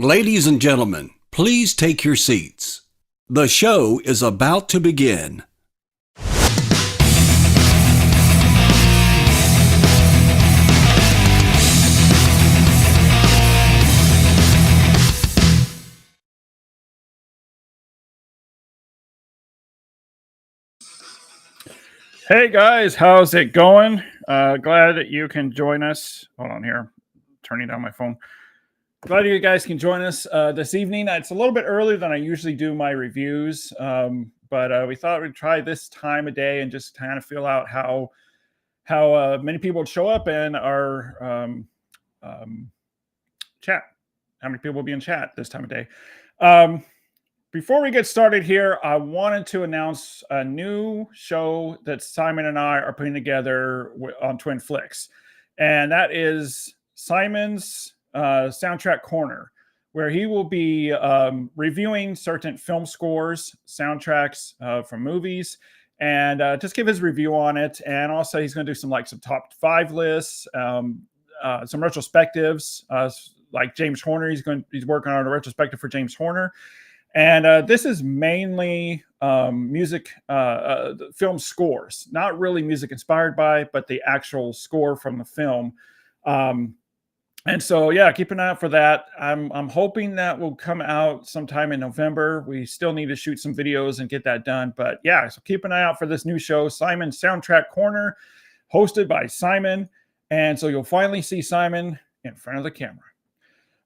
Ladies and gentlemen, please take your seats. The show is about to begin. Hey guys, how's it going? Glad that you can join us. Hold on here, turning down my phone. Glad you guys can join us this evening. It's a little bit earlier than I usually do my reviews, but we thought we'd try this time of day and just kind of feel out how many people would show up in our chat. How many people will be in chat this time of day? Before we get started here, I wanted to announce a new show that Simon and I are putting together on Twin Flicks, and that is Simon's Soundtrack Corner, where he will be reviewing certain film scores, soundtracks from movies, and just give his review on it. And also, he's going to do some top 5 lists, some retrospectives, like James Horner. He's working on a retrospective for James Horner. And this is mainly music, film scores, not really music inspired by, but the actual score from the film. And so, yeah, keep an eye out for that. I'm hoping that will come out sometime in November. We still need to shoot some videos and get that done. But yeah, so keep an eye out for this new show, Simon's Soundtrack Corner, hosted by Simon. And so you'll finally see Simon in front of the camera.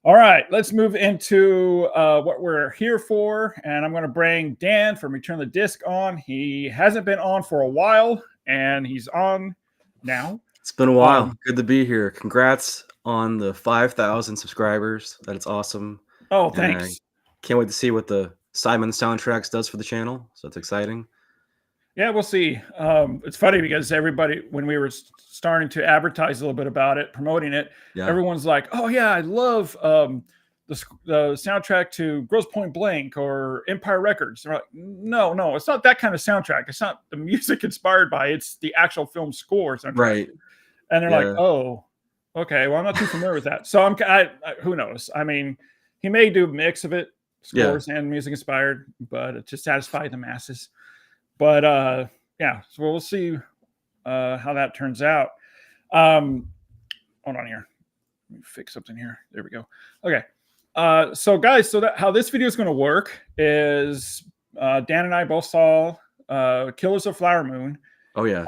All right, let's move into what we're here for. And I'm going to bring Dan from Return the Disc on. He hasn't been on for a while, and he's on now. It's been a while. Good to be here. Congrats on the 5,000 subscribers. That is awesome. Oh, thanks. Can't wait to see what the Simon Soundtracks does for the channel. So it's exciting. Yeah, we'll see. It's funny because everybody, when we were starting to advertise a little bit about it, promoting it, everyone's like, "Oh yeah, I love the soundtrack to Grosse Point Blank or Empire Records." And we're like, no, it's not that kind of soundtrack. It's not the music inspired by. It's the actual film scores, right? And they're like, "Oh, okay. Well, I'm not too familiar with that." So who knows? I mean, he may do a mix of it, scores and music inspired, but to satisfy the masses. But yeah, so we'll see how that turns out. Hold on here. Let me fix something here. There we go. Okay. So guys, how this video is going to work is Dan and I both saw Killers of Flower Moon. Oh yeah.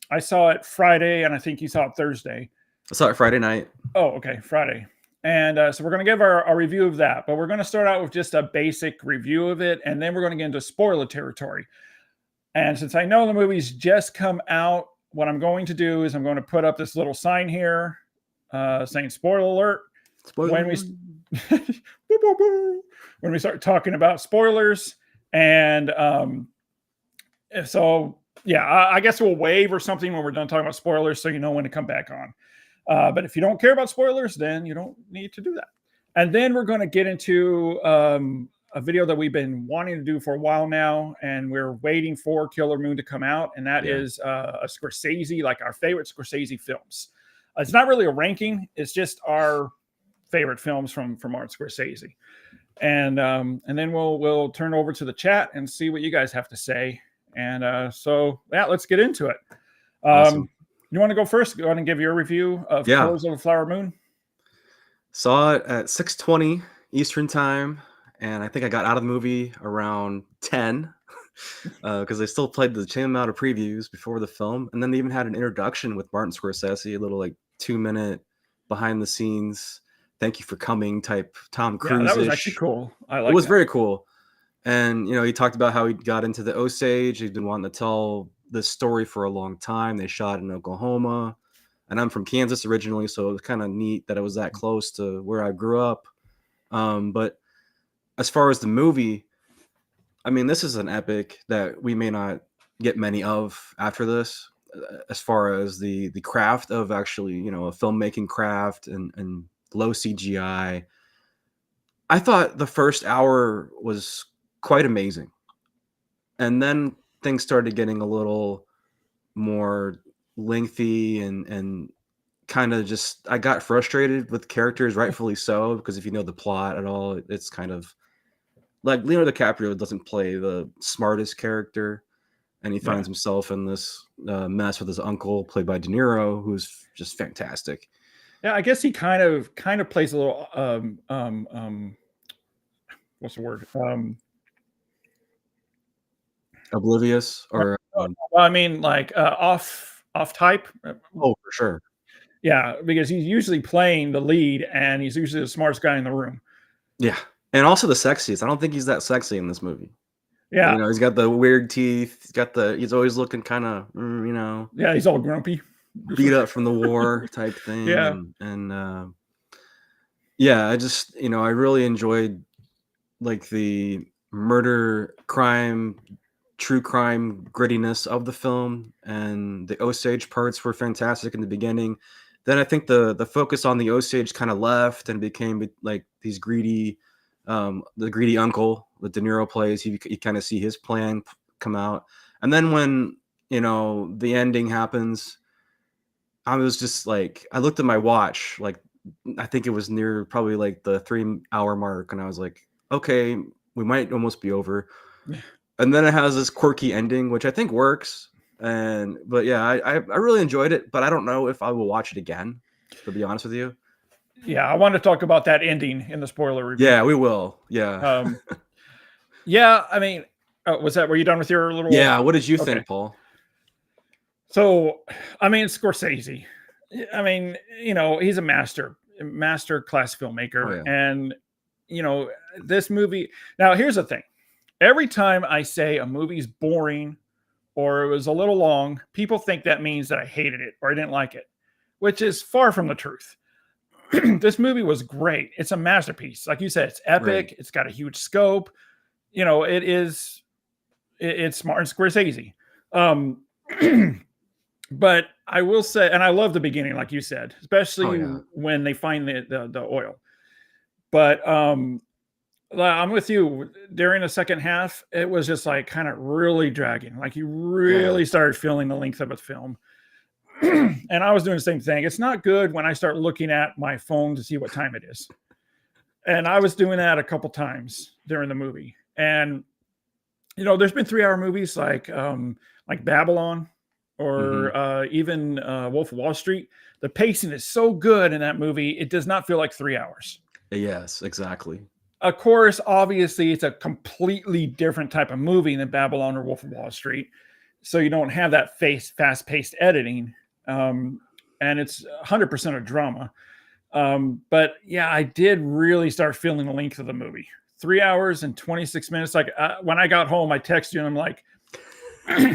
I saw it Friday, and I think you saw it Thursday. I saw it Friday night. Oh, okay, Friday. And so we're going to give our review of that, but we're going to start out with just a basic review of it, and then we're going to get into spoiler territory. And since I know the movie's just come out, what I'm going to do is I'm going to put up this little sign here saying spoiler alert. When we start talking about spoilers. And so, yeah, I guess we'll wave or something when we're done talking about spoilers so you know when to come back on. But if you don't care about spoilers, then you don't need to do that. And then we're going to get into a video that we've been wanting to do for a while now, and we're waiting for Killer Moon to come out, and that is a Scorsese, like our favorite Scorsese films. It's not really a ranking; it's just our favorite films from Martin Scorsese. And then we'll turn over to the chat and see what you guys have to say. And so yeah, let's get into it. Awesome. You want to go first? Go ahead and give your review of Killers of the Flower Moon. Saw it at 6:20 Eastern time. And I think I got out of the movie around 10 because they still played the same amount of previews before the film. And then they even had an introduction with Martin Scorsese, a little 2-minute behind the scenes, thank you for coming type Tom Cruise. Yeah, that was actually cool. It was very cool. And, he talked about how he got into the Osage. He'd been wanting to tell this story for a long time. They shot in Oklahoma. And I'm from Kansas originally, so it was kind of neat that it was that close to where I grew up. But as far as the movie, I mean, this is an epic that we may not get many of after this, as far as the craft of actually, a filmmaking craft and low CGI. I thought the first hour was quite amazing. And then things started getting a little more lengthy and kind of just I got frustrated with characters, rightfully so, because if you know the plot at all, it's kind of like Leonardo DiCaprio doesn't play the smartest character, and he Yeah. finds himself in this mess with his uncle, played by De Niro, who's just fantastic. Yeah, I guess he kind of plays a little what's the word? Oblivious, or Well, I mean, like off type. oh, for sure, Yeah, because he's usually playing the lead, and he's usually the smartest guy in the room. yeah, and also the sexiest. I don't think he's that sexy in this movie. Yeah, He's got the weird teeth. He's always looking kind of, yeah, he's all grumpy. beat up from the war type thing. Yeah. And yeah, I just, I really enjoyed like the murder, crime, true crime grittiness of the film, and the Osage parts were fantastic in the beginning. Then I think the focus on the Osage kind of left and became like these greedy, the greedy uncle that De Niro plays. You kind of see his plan come out, and then when the ending happens, I was just like, I looked at my watch, like I think it was near probably like the 3 hour mark, and I was like, okay, we might almost be over. And then it has this quirky ending, which I think works. But yeah, I really enjoyed it, but I don't know if I will watch it again, to be honest with you. Yeah, I want to talk about that ending in the spoiler review. Yeah, we will. Yeah. Yeah, I mean, were you done with your little? Yeah. What did you Okay. think, Paul? So, I mean, Scorsese. I mean, he's a master class filmmaker, Oh, yeah. and this movie. Now, here's the thing: every time I say a movie's boring or it was a little long, people think that means that I hated it or I didn't like it, which is far from the truth. This movie was great. It's a masterpiece. Like you said, it's epic. Right. It's got a huge scope. It's smart and Scorsese. But I will say, and I love the beginning, like you said, especially when they find the oil. But I'm with you. During the second half, it was just like kind of really dragging. Like you really started feeling the length of a film. And I was doing the same thing. It's not good when I start looking at my phone to see what time it is. And I was doing that a couple times during the movie. And there's been 3-hour movies like Babylon or even Wolf of Wall Street. The pacing is so good in that movie, it does not feel like 3 hours. Yes, exactly. Of course, obviously, it's a completely different type of movie than Babylon or Wolf of Wall Street. So you don't have that fast-paced editing. And it's 100% a drama. But yeah, I did really start feeling the length of the movie. 3 hours and 26 minutes. Like when I got home, I texted you and I'm like,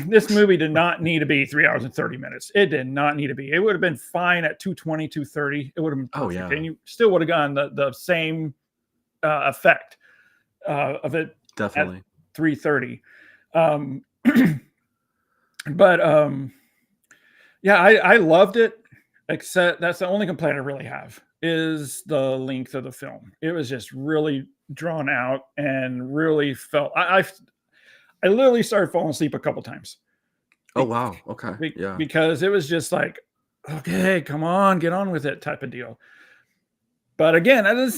this movie did not need to be 3 hours and 30 minutes. It did not need to be. It would have been fine at 2:20, 2:30. It would have been perfect. Oh, yeah. And you still would have gotten the same effect of it. Definitely. At 3:30. But yeah, I loved it, except that's the only complaint I really have is the length of the film. It was just really drawn out and really felt I literally started falling asleep a couple times. Oh, wow. Okay. Yeah. Because it was just like, okay, come on, get on with it type of deal. But again, I'm not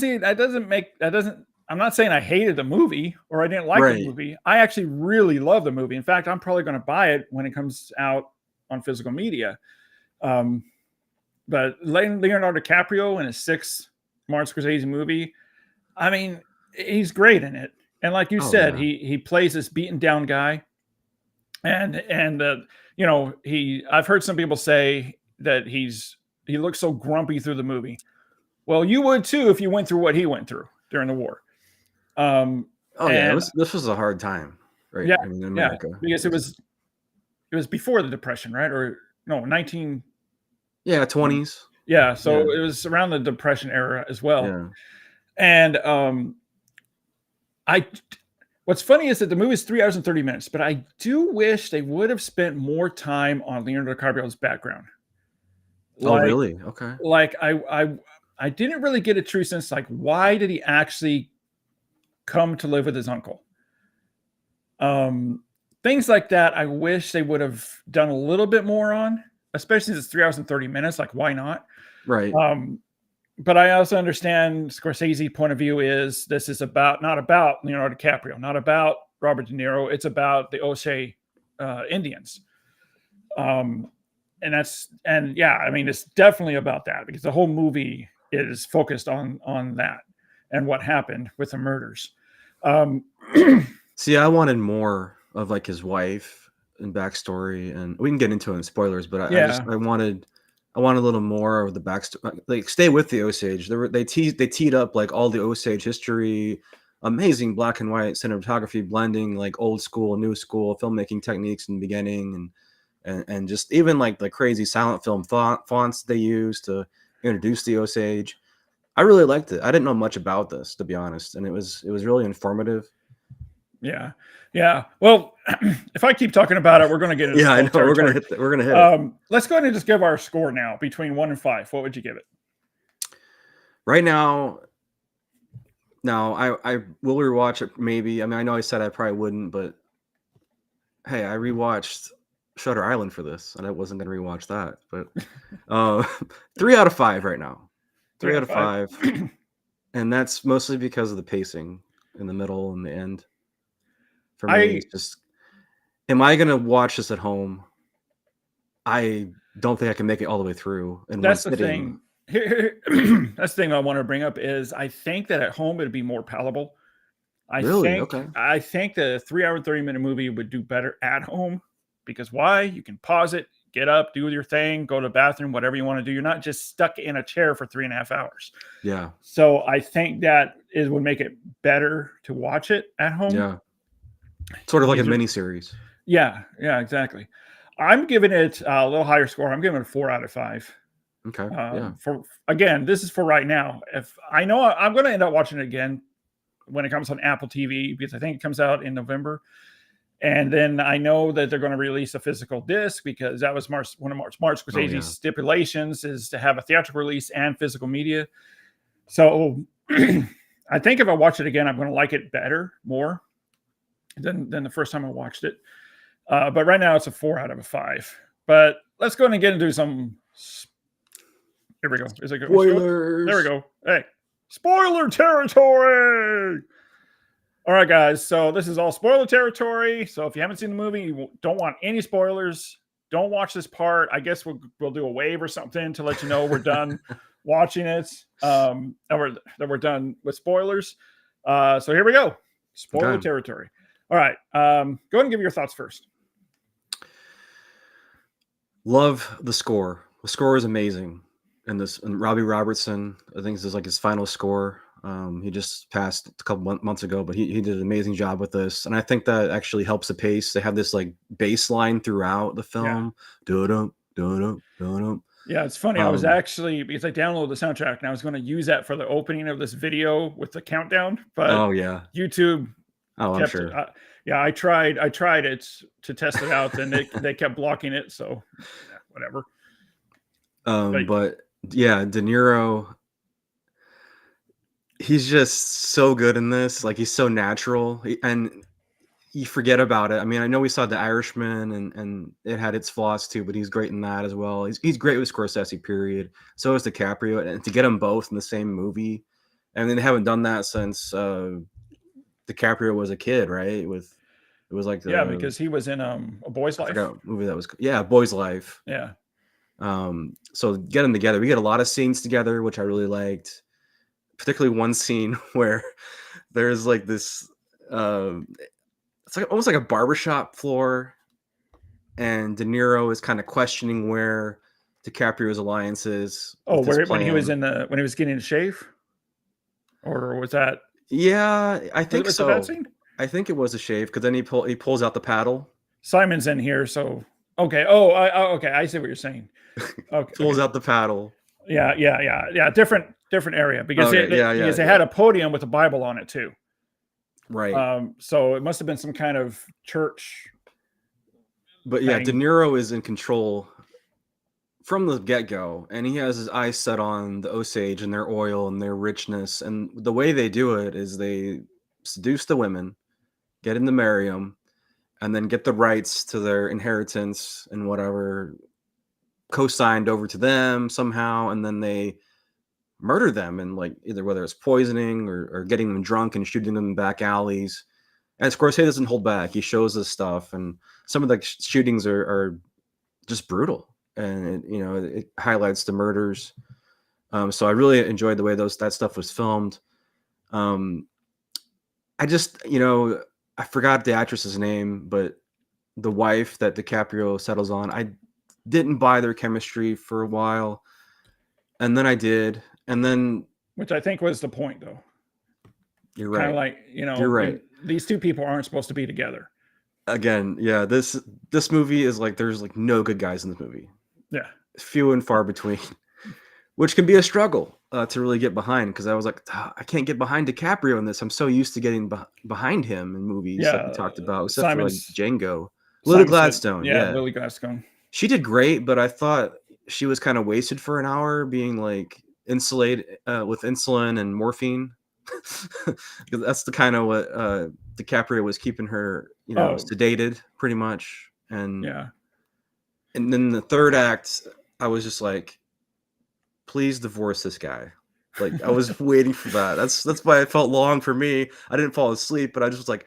saying I hated the movie or I didn't like the movie. I actually really love the movie. In fact, I'm probably going to buy it when it comes out on physical media. But Leonardo DiCaprio in his 6th Martin Scorsese movie, I mean, he's great in it. And like you said, he plays this beaten down guy. And I've heard some people say that he looks so grumpy through the movie. Well, you would too if you went through what he went through during the war. This was a hard time, right? Yeah, in America. Because it was before the Depression, right? Or no, 19. Yeah, 20s. Yeah, so it was around the Depression era as well. Yeah. And what's funny is that the movie is 3 hours and 30 minutes, but I do wish they would have spent more time on Leonardo DiCaprio's background. Really? Okay. Like I didn't really get a true sense, like, why did he actually come to live with his uncle? Things like that, I wish they would have done a little bit more on, especially since it's 3 hours and 30 minutes. Like, why not? Right. But I also understand Scorsese's point of view is this is not about Leonardo DiCaprio, not about Robert De Niro. It's about the Osage Indians. And yeah, I mean, it's definitely about that because the whole movie is focused on that and what happened with the murders. See, I wanted more of like his wife and backstory, and we can get into it in spoilers, but I wanted a little more of the backstory. Like, stay with the Osage. They teed up like all the Osage history, amazing black and white cinematography, blending like old school, new school filmmaking techniques in the beginning, and just even like the crazy silent film fonts they use to introduce the Osage. I really liked it. I didn't know much about this, to be honest, and it was really informative. Yeah. Well, if I keep talking about it, we're going to get into I know we're gonna hit it. Let's go ahead and just give our score now between 1 and 5. What would you give it? Right now, I will rewatch it. Maybe. I mean, I know I said I probably wouldn't, but hey, I rewatched Shutter Island for this, and I wasn't gonna rewatch that. But 3 out of 5 right now. 3 out of 5, and that's mostly because of the pacing in the middle and the end. For me, it's just, am I gonna watch this at home? I don't think I can make it all the way through. And that's the thing. That's the thing I want to bring up is I think that at home it'd be more palatable. I think the 3 hour 30-minute movie would do better at home because why? You can pause it, get up, do your thing, go to the bathroom, whatever you want to do. You're not just stuck in a chair for 3.5 hours. Yeah. So I think that would make it better to watch it at home. Yeah. Sort of like a mini series. Yeah, exactly. I'm giving it a little higher score. I'm giving it a 4 out of 5. Okay. Again, this is for right now. If I know I'm going to end up watching it again when it comes on Apple TV because I think it comes out in November. And then I know that they're going to release a physical disc because that was one of Mark Scorsese's stipulations is to have a theatrical release and physical media. So I think if I watch it again, I'm going to like it more than the first time I watched it. But right now it's a 4 out of 5. But let's go ahead and get into some. Here we go. Is it good? Spoilers. There we go. Hey, spoiler territory. All right, guys. So this is all spoiler territory. So if you haven't seen the movie, you don't want any spoilers, don't watch this part. I guess we'll do a wave or something to let you know we're done watching it. That we're done with spoilers. So here we go. Spoiler territory. All right. Go ahead and give your thoughts first. Love the score. The score is amazing. And Robbie Robertson, I think this is like his final score. He just passed a couple months ago, but he did an amazing job with this. And I think that actually helps the pace. They have this like bass line throughout the film. Yeah, it's funny. I was actually, because I downloaded the soundtrack and I was going to use that for the opening of this video with the countdown, but YouTube. Oh, I'm sure. I tried it to test it out and they kept blocking it. So whatever. But yeah, De Niro, he's just so good in this. Like, he's so natural, and you forget about it. I mean, I know we saw The Irishman, and it had its flaws too, but he's great in that as well. He's great with Scorsese, period. So is DiCaprio, and to get them both in the same movie, and then they haven't done that since DiCaprio was a kid, right? It was like because he was in A Boy's Life. I forgot what movie that was. Yeah, Boy's Life. Yeah. So get them together. We get a lot of scenes together, which I really liked. Particularly one scene where there's like this, it's like almost like a barbershop floor, and De Niro is kind of questioning where DiCaprio's alliance is. Oh, when he was getting a shave, or was that? Yeah, I think so. That scene? I think it was a shave because then he pulls out the paddle. Simon's in here, so okay. Oh, okay. I see what you're saying. Okay. Pulls out the paddle. Yeah. Different area because they had a podium with a Bible on it too. Right. So it must have been some kind of church. But yeah, De Niro is in control from the get-go, and he has his eyes set on the Osage and their oil and their richness. And the way they do it is they seduce the women, get in to marry them, and then get the rights to their inheritance and whatever co-signed over to them somehow, and then they murder them, and like either whether it's poisoning or getting them drunk and shooting them in back alleys. And Scorsese doesn't hold back. He shows us stuff, and some of the shootings are just brutal, and it highlights the murders. So I really enjoyed the way that stuff was filmed. I just, I forgot the actress's name, but the wife that DiCaprio settles on, I didn't buy their chemistry for a while, and then I did, and then which I think was the point, though. You're right. Kind of like, You're right. These two people aren't supposed to be together. Again, yeah, this movie is like, there's like no good guys in this movie. Yeah. Few and far between, which can be a struggle to really get behind, because I was like, I can't get behind DiCaprio in this. I'm so used to getting behind him in movies that we talked about, except for like Django. Lily Gladstone. Yeah, Lily Gladstone. She did great, but I thought she was kind of wasted for an hour being like insulated with insulin and morphine. Because that's the kind of what DiCaprio was keeping her, sedated pretty much. And and then the third act, I was just like, please divorce this guy. Like, I was waiting for that. That's why it felt long for me. I didn't fall asleep, but I just was like,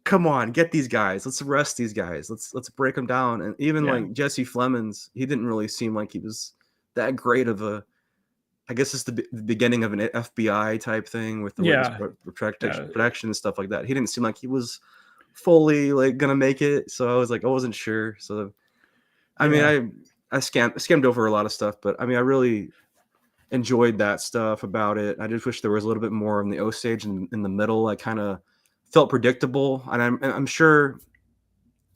come on, get these guys. Let's arrest these guys. Let's break them down. And even like Jesse Plemons, he didn't really seem like he was that great of a. I guess it's the beginning of an FBI type thing with the protection and stuff like that. He didn't seem like he was fully like gonna make it. So I was like, I wasn't sure. So, I mean, I skimmed over a lot of stuff, but I mean, I really enjoyed that stuff about it. I just wish there was a little bit more in the Osage in the middle. I kind of felt predictable, and I'm sure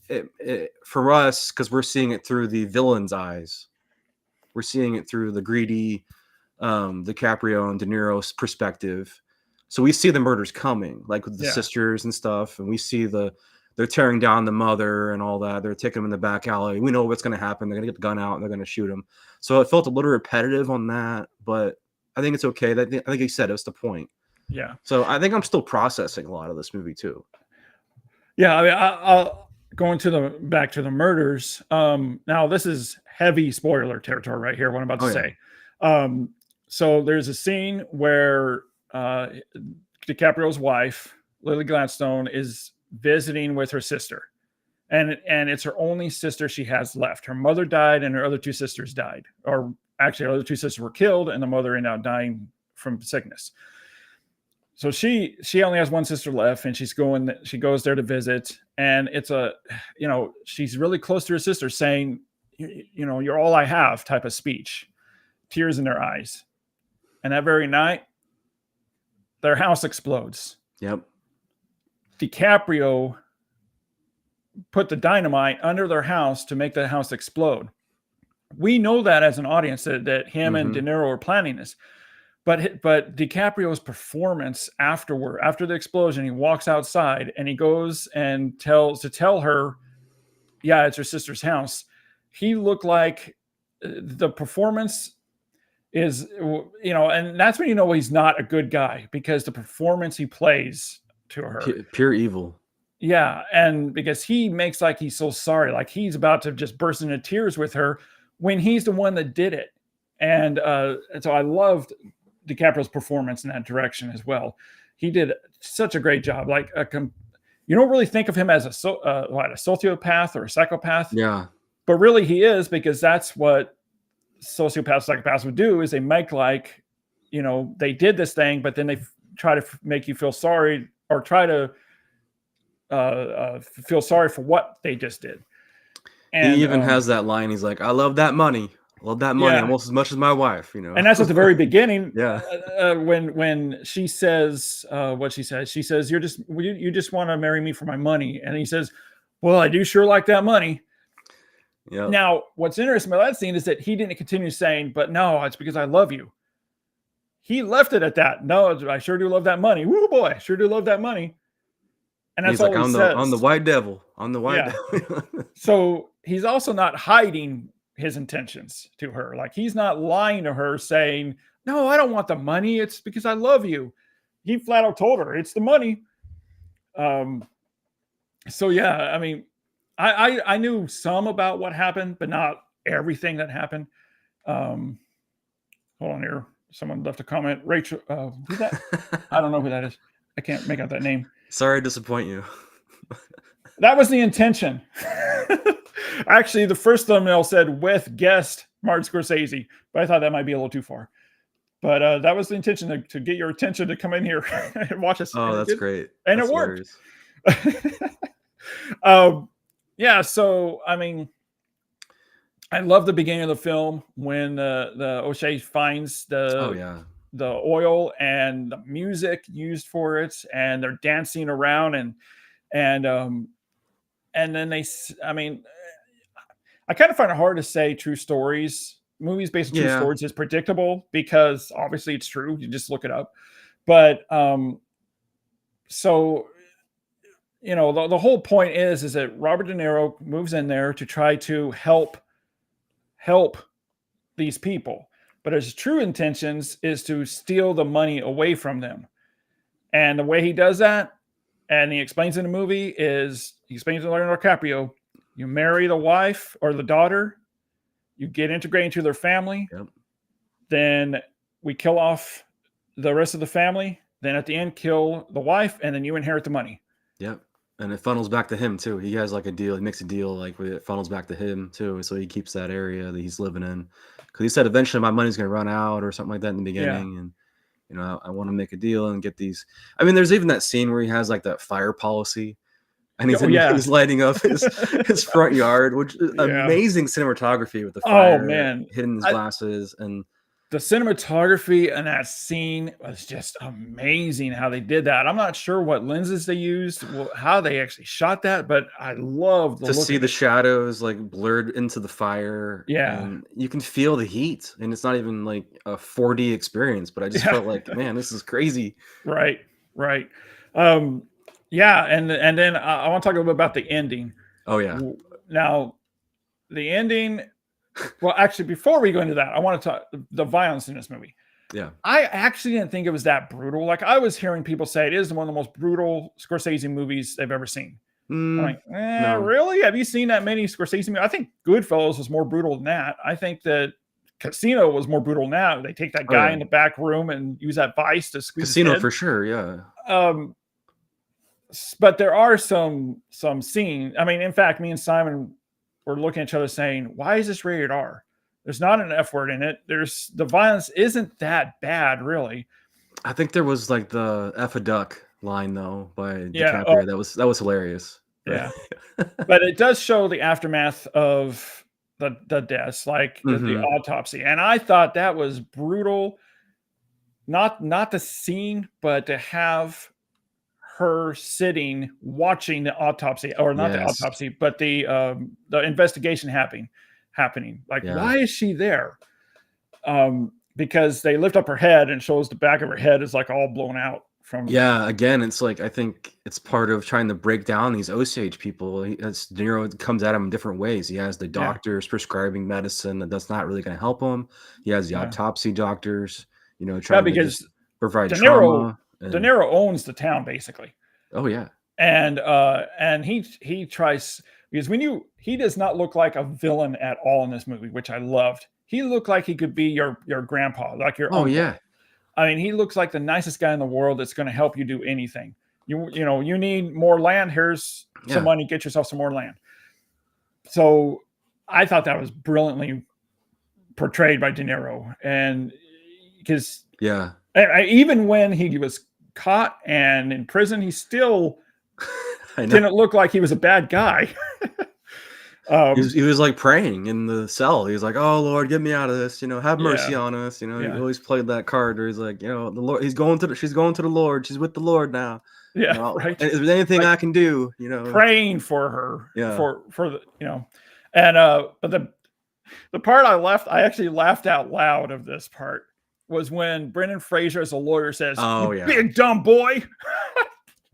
it for us, because we're seeing it through the villain's eyes. We're seeing it through the greedy DiCaprio and De Niro's perspective. So we see the murders coming, like with the sisters and stuff, and we see they're tearing down the mother and all that. They're taking him in the back alley. We know what's going to happen. They're going to get the gun out and they're going to shoot him. So it felt a little repetitive on that, but I think it's okay. I think you said it was the point. Yeah. So I think I'm still processing a lot of this movie too. Yeah, I mean, I'll going back to the murders. Now this is heavy spoiler territory right here. What I'm about to say. So there's a scene where DiCaprio's wife, Lily Gladstone, is visiting with her sister, and it's her only sister she has left. Her mother died, and her other two sisters died, or actually, her other two sisters were killed, and the mother ended up dying from sickness. So she only has one sister left, and she goes there to visit, and it's she's really close to her sister, saying, you're all I have type of speech, tears in their eyes. And that very night, their house explodes. Yep. DiCaprio put the dynamite under their house to make the house explode. We know that as an audience that him and De Niro were planning this. But DiCaprio's performance after the explosion, he walks outside and he goes and tell her, yeah, it's her sister's house. He looked like the performance is, and that's when he's not a good guy, because the performance he plays to her. Pure evil. Yeah, and because he makes like he's so sorry, like he's about to just burst into tears with her when he's the one that did it. And so I loved DiCaprio's performance in that direction as well. He did such a great job. Like you don't really think of him as a sociopath or a psychopath. Yeah. But really he is, because that's what sociopaths, psychopaths would do, is they make like, they did this thing, but then they try to make you feel sorry, or try to feel sorry for what they just did. And he even has that line. He's like, I love that money. Almost as much as my wife, And that's at the very beginning. Yeah. When she says what she says, you just want to marry me for my money. And he says, well, I do sure like that money. Yeah. Now, what's interesting about that scene is that he didn't continue saying, but no, it's because I love you. He left it at that. No, I sure do love that money. Woo boy, I sure do love that money. And that's all he says. On the white devil. On the white devil. So he's also not hiding his intentions to her. Like, he's not lying to her saying, no, I don't want the money. It's because I love you. He flat out told her it's the money. So yeah, I mean, I knew some about what happened, but not everything that happened. Hold on here. Someone left a comment. Rachel, who's that? I don't know who that is. I can't make out that name. Sorry to disappoint you. That was the intention. Actually, the first thumbnail said with guest Martin Scorsese, but I thought that might be a little too far. But that was the intention to get your attention to come in here and watch us. Oh, that's great. And that's it worked. Hilarious. Yeah, so I mean, I love the beginning of the film when the O'Shea finds the oil and the music used for it, and they're dancing around and then I mean, I kind of find it hard to say true stories. Movies based on true stories is predictable because obviously it's true. You just look it up. But so you know, the whole point is that Robert De Niro moves in there to try to help these people, but his true intentions is to steal the money away from them. And the way he does that, and he explains in the movie, is he explains to Leonardo DiCaprio, you marry the wife or the daughter, you get integrated into their family, then we kill off the rest of the family, then at the end kill the wife, and then you inherit the money. Yep. And it funnels back to him too. He has like a deal. He makes a deal like it funnels back to him too. So he keeps that area that he's living in. Because he said eventually my money's going to run out or something like that in the beginning. And you know, I want to make a deal and get these. I mean, there's even that scene where he has like that fire policy, and he's lighting up his front yard, which is amazing cinematography with the fire hitting his glasses. And the cinematography in that scene was just amazing how they did that. I'm not sure what lenses they used, how they actually shot that, but I love to see the shadows like blurred into the fire. Yeah. And you can feel the heat, and it's not even like a 4D experience, but I just felt like, man, this is crazy. Right. Yeah. And then I want to talk a little bit about the ending. Oh yeah. Now the ending, well, actually, before we go into that, I want to talk the violence in this movie. Yeah. I actually didn't think it was that brutal. Like I was hearing people say it is one of the most brutal Scorsese movies they've ever seen. I'm like, no. Really? Have you seen that many Scorsese movies? I think Goodfellas was more brutal than that. I think that Casino was more brutal than that. They take that guy in the back room and use that vice to squeeze Casino his head. for sure, yeah. But there are some scenes. I mean, in fact, me and Simon were looking at each other saying, why is this rated R? There's not an F word in it. The violence isn't that bad, really. I think there was like the F a duck line though by DiCaprio. That was hilarious. Yeah. But it does show the aftermath of the deaths, like the autopsy. And I thought that was brutal. Not the scene, but to have her sitting watching the autopsy, or not the autopsy, but the investigation happening. Like, why is she there? Because they lift up her head and shows the back of her head is like all blown out from. Yeah, again, it's like I think it's part of trying to break down these Osage people. De Niro comes at him in different ways. He has the doctors prescribing medicine that's not really going to help him. He has the autopsy doctors, trying to provide trauma. De Niro owns the town basically. Oh yeah. And he tries, because he does not look like a villain at all in this movie, which I loved. He looked like he could be your grandpa, like your uncle. Yeah. I mean, he looks like the nicest guy in the world that's going to help you do anything. You need more land. Here's some money. Get yourself some more land. So I thought that was brilliantly portrayed by De Niro, and because even when he was caught and in prison, he still didn't look like he was a bad guy. He was like praying in the cell. He was like, "Oh Lord, get me out of this. Have mercy on us." He always played that card where he's like, the Lord. She's going to the Lord. She's with the Lord now. Yeah, right. Is there anything I can do? Praying for her. Yeah. For the and but the part I actually laughed out loud of this part was when Brendan Fraser as a lawyer says, big dumb boy.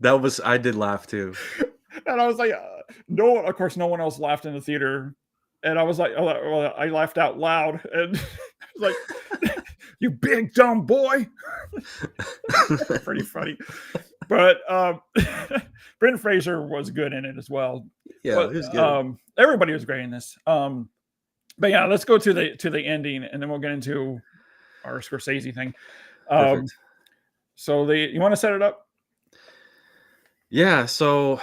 I did laugh too. And I was like, of course, no one else laughed in the theater. And I was like, I laughed out loud. And I was like, you big dumb boy. Pretty funny. But Brendan Fraser was good in it as well. Yeah, but, he was good. Everybody was great in this. But yeah, let's go to the ending, and then we'll get into our Scorsese thing. Perfect. So you want to set it up? Yeah, so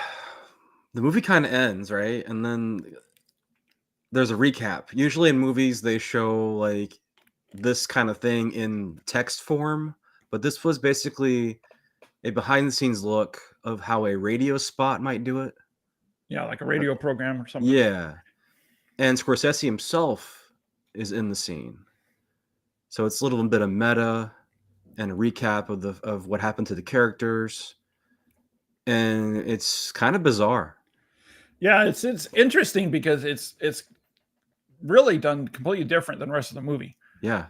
the movie kind of ends, right? And then there's a recap. Usually in movies, they show like this kind of thing in text form, but this was basically a behind the scenes look of how a radio spot might do it. Yeah, like a radio program or something. Yeah. And Scorsese himself is in the scene. So it's a little bit of meta and a recap of what happened to the characters. And it's kind of bizarre. Yeah, it's interesting because it's really done completely different than the rest of the movie. Yeah.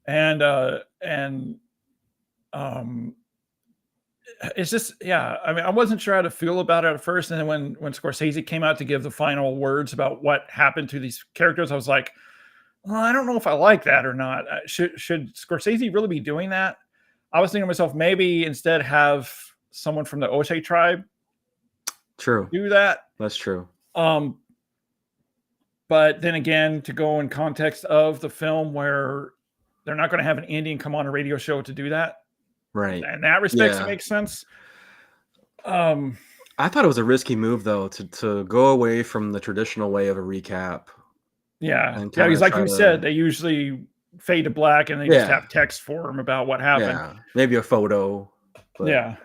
And it's just, yeah, I mean, I wasn't sure how to feel about it at first, and then when Scorsese came out to give the final words about what happened to these characters, I was like, well, I don't know if I like that or not. Should Scorsese really be doing that? I was thinking to myself, maybe instead have someone from the Osage tribe True. do that. That's true. But then again, to go in context of the film where they're not going to have an Indian come on a radio show to do that. Right. In that respect, Yeah. it makes sense. I thought it was a risky move though to go away from the traditional way of a recap. Yeah. And Yeah, kinda because like try you to- said, they usually fade to black and they just Yeah. have text for them about what happened. Yeah, maybe a photo. But Yeah.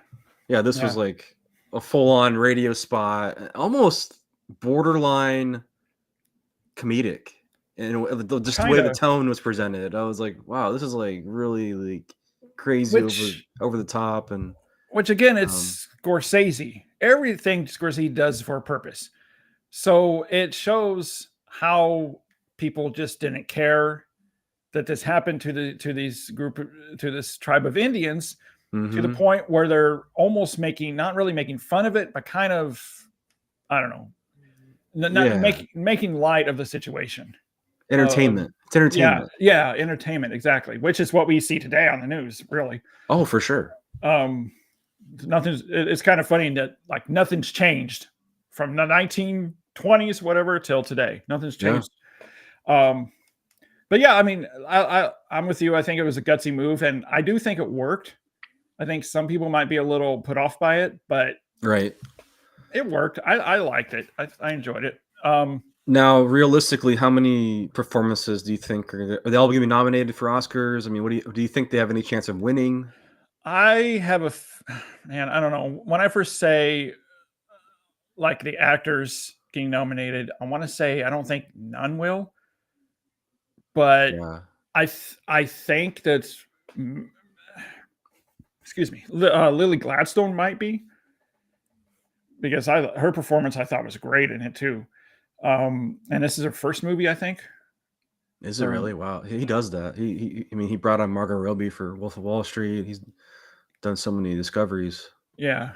yeah, this was Yeah. like a full-on radio spot, almost borderline comedic. And just the way the Kinda. tone was presented, I was like, wow, this is like really like crazy over the top. And Which again, it's Scorsese. Everything Scorsese does is for a purpose. So it shows how people just didn't care that this happened to this tribe of Indians, to the mhm. point where they're almost not really making fun of it, but kind of, I don't know, not Yeah. making light of the situation. Entertainment. It's entertainment. Yeah, entertainment, exactly. Which is what we see today on the news, really. Oh, for sure. It's kind of funny that like nothing's changed from the 1920s, whatever, till today. Nothing's changed. But yeah, I mean, I'm with you. I think it was a gutsy move, and I do think it worked. I think some people might be a little put off by it, but Right. it worked. I liked it. I enjoyed it. Now, realistically, how many performances do you think are they all going to be nominated for Oscars? I mean, what do you think they have any chance of winning? I have man, I don't know. When I first say like the actors getting nominated, I want to say I don't think none will, but Yeah. I think that, excuse me, Lily Gladstone might be, because her performance I thought was great in it too. And this is her first movie, I think. Is it really? Wow. He does that. I mean, he brought on Margot Robbie for Wolf of Wall Street. He's done so many discoveries. Yeah.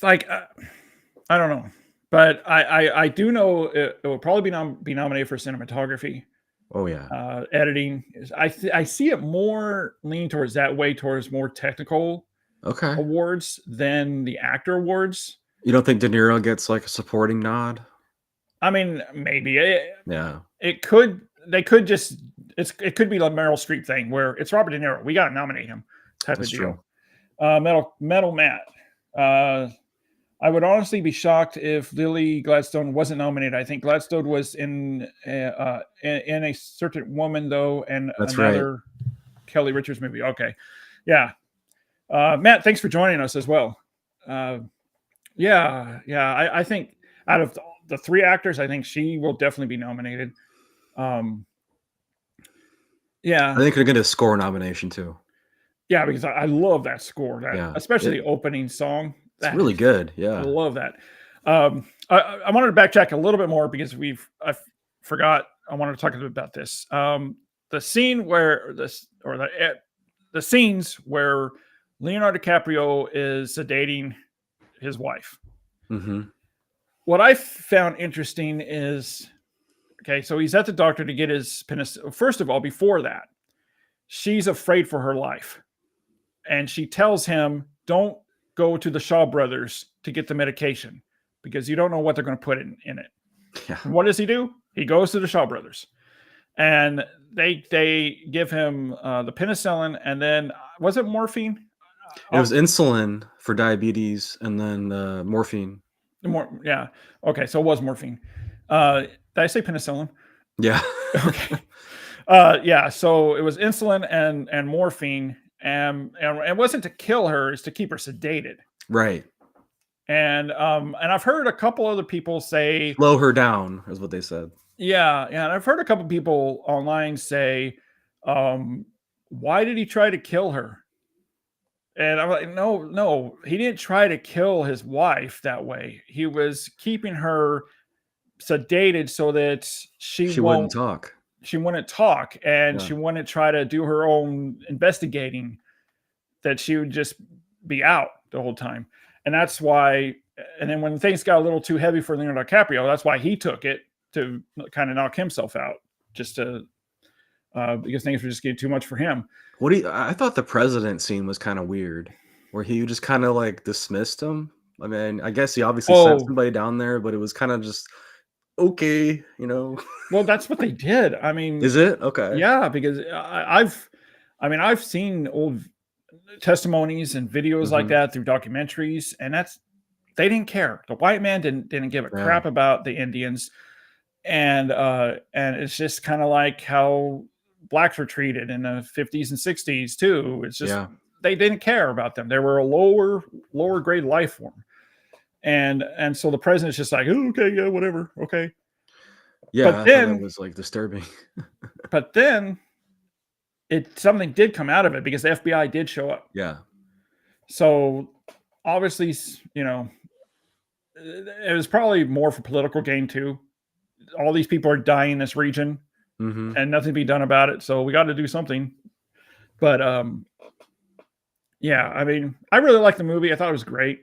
Like, I don't know, but I do know it will probably be nominated for cinematography. Oh yeah. Editing. I see it more leaning towards that way, towards more technical Okay. awards than the actor awards. You don't think De Niro gets like a supporting nod? I mean, maybe Yeah. it could. They could just. It could be the Meryl Streep thing where it's Robert De Niro. We got to nominate him. Type That's of deal. true. Metal Matt. I would honestly be shocked if Lily Gladstone wasn't nominated. I think Gladstone was in a Certain Woman though, and That's another Kelly Richards movie. Okay, yeah. Matt, thanks for joining us as well. Yeah. I think out of the three actors, I think she will definitely be nominated. Yeah. I think they're going to score nomination too. Yeah, because I love that score, especially the opening song. It's really good. Yeah. I love that. I wanted to backtrack a little bit more because I forgot. I wanted to talk a bit about this. The scene where the scenes where Leonardo DiCaprio is sedating his wife. Mm-hmm. What I found interesting is, okay, so he's at the doctor to get his penicillin. First of all, before that, she's afraid for her life. And she tells him, don't go to the Shaw Brothers to get the medication because you don't know what they're going to put in it. Yeah. And what does he do? He goes to the Shaw Brothers, and they give him the penicillin, and then was it morphine? It was insulin for diabetes, and then morphine. Yeah. Okay, so it was morphine. Did I say penicillin? Yeah. Okay. Yeah. So it was insulin and morphine, and it wasn't to kill her; it's to keep her sedated. Right. And I've heard a couple other people say, slow her down, is what they said. yeah, and I've heard a couple people online say, why did he try to kill her? And I'm like, no, he didn't try to kill his wife that way. He was keeping her sedated so that She wouldn't talk. She wouldn't talk, and Yeah. she wouldn't try to do her own investigating, that she would just be out the whole time. And that's why, and then when things got a little too heavy for Leonardo DiCaprio, that's why he took it, to kind of knock himself out, just to, because things were just getting too much for him. I thought the president scene was kind of weird, where he just kind of like dismissed him. I mean, I guess he obviously sent somebody down there, but it was kind of just, okay, you know. Well, that's what they did. I mean, is it? Okay. Yeah, because I've seen old testimonies and videos like that through documentaries, and they didn't care. The white man didn't give a crap about the Indians, and it's just kind of like how blacks were treated in the 50s and 60s too. It's just they didn't care about them. They were a lower grade life form, and so the president's just like, oh, okay, yeah, whatever, okay. Yeah, but then it was like disturbing. But then something did come out of it, because the FBI did show up. Yeah. So obviously, you know, it was probably more for political gain too. All these people are dying in this region, and nothing to be done about it. So we got to do something. But yeah, I mean, I really liked the movie. I thought it was great.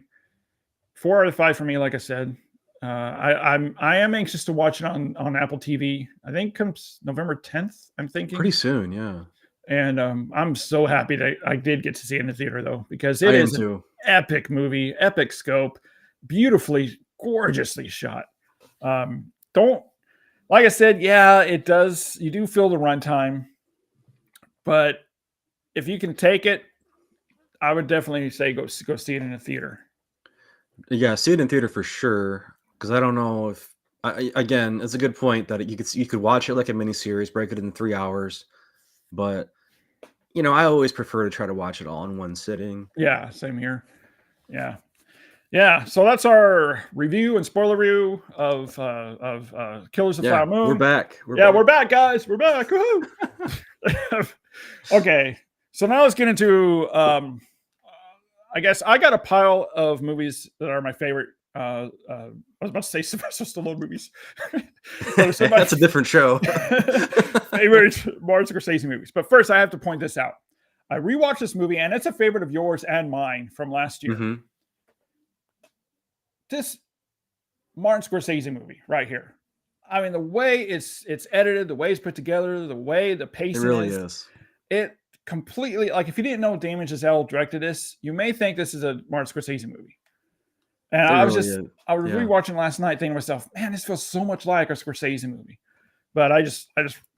4 out of 5 for me, like I said. I am anxious to watch it on Apple TV. I think comes November 10th. I'm thinking pretty soon, yeah. And I'm so happy that I did get to see it in the theater, though, because it is an epic movie, epic scope, beautifully, gorgeously shot. Like I said, yeah, it does. You do feel the runtime, but if you can take it, I would definitely say go see it in a theater. Yeah, see it in theater for sure. Because I don't know if, again, it's a good point that you could watch it like a miniseries, break it in 3 hours, but you know, I always prefer to try to watch it all in one sitting. Yeah, same here. Yeah. So that's our review and spoiler review of Killers of the Flower Moon. We're back. We're back, guys. We're back. Woohoo! Okay, so now let's get into. I guess I got a pile of movies that are my favorite. I was about to say Sylvester Stallone movies. That's a different show. Favorite Martin Scorsese movies. But first, I have to point this out. I rewatched this movie, and it's a favorite of yours and mine from last year. This Martin Scorsese movie right here. I mean, the way it's edited, the way it's put together, the way the pacing is. It completely, like, if you didn't know Damien Chazelle directed this, you may think this is a Martin Scorsese movie. And I was rewatching last night thinking to myself, man, this feels so much like a Scorsese movie. But I just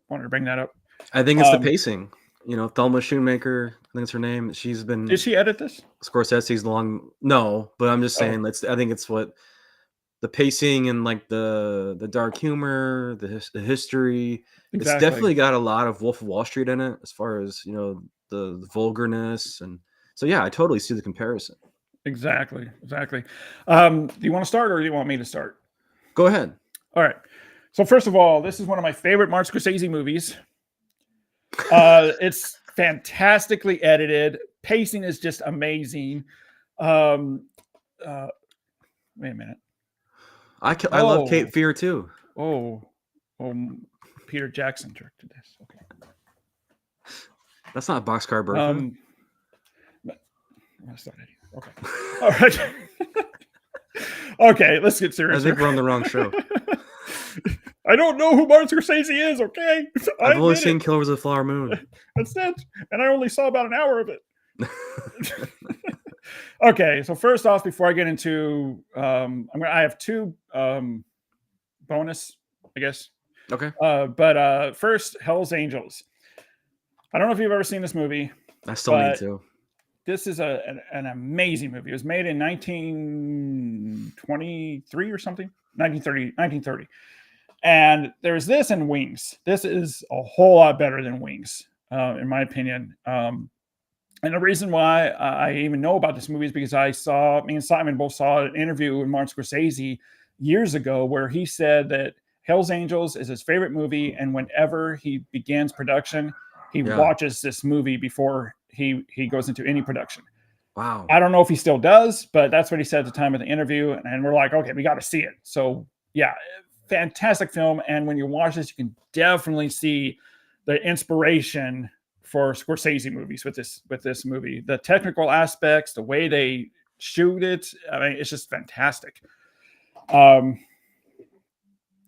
wanted to bring that up. I think it's the pacing. You know, Thelma Schoonmaker, I think it's her name. She's been. Did she edit this? Scorsese's no, but I'm just saying. I think it's what the pacing and like the dark humor, the history. Exactly. It's definitely got a lot of Wolf of Wall Street in it, as far as, you know, the vulgarness, and so yeah, I totally see the comparison. Exactly. Do you want to start, or do you want me to start? Go ahead. All right. So first of all, this is one of my favorite Martin Scorsese movies. It's fantastically edited. Pacing is just amazing. Wait a minute. I love Cape Fear too. Peter Jackson directed this. Okay. That's not Boxcar Bertha. That's not it. Okay. All right. Okay, let's get serious. I think we're on the wrong show. I don't know who Martin Scorsese is, okay? I've only seen Killers of the Flower Moon. That's it. And I only saw about an hour of it. Okay, so first off, before I get into I have two bonus, I guess. Okay. But first, Hell's Angels. I don't know if you've ever seen this movie. I still need to. This is an amazing movie. It was made in 1923 or something, 1930. And there's this and Wings. This is a whole lot better than Wings, in my opinion. And the reason why I even know about this movie is because me and Simon both saw an interview with Martin Scorsese years ago where he said that Hell's Angels is his favorite movie. And whenever he begins production, he watches this movie before he goes into any production. Wow. I don't know if he still does, but that's what he said at the time of the interview. And we're like, okay, we got to see it. So yeah, fantastic film. And when you watch this, you can definitely see the inspiration for Scorsese movies with this movie. The technical aspects, the way they shoot it, I mean, it's just fantastic. I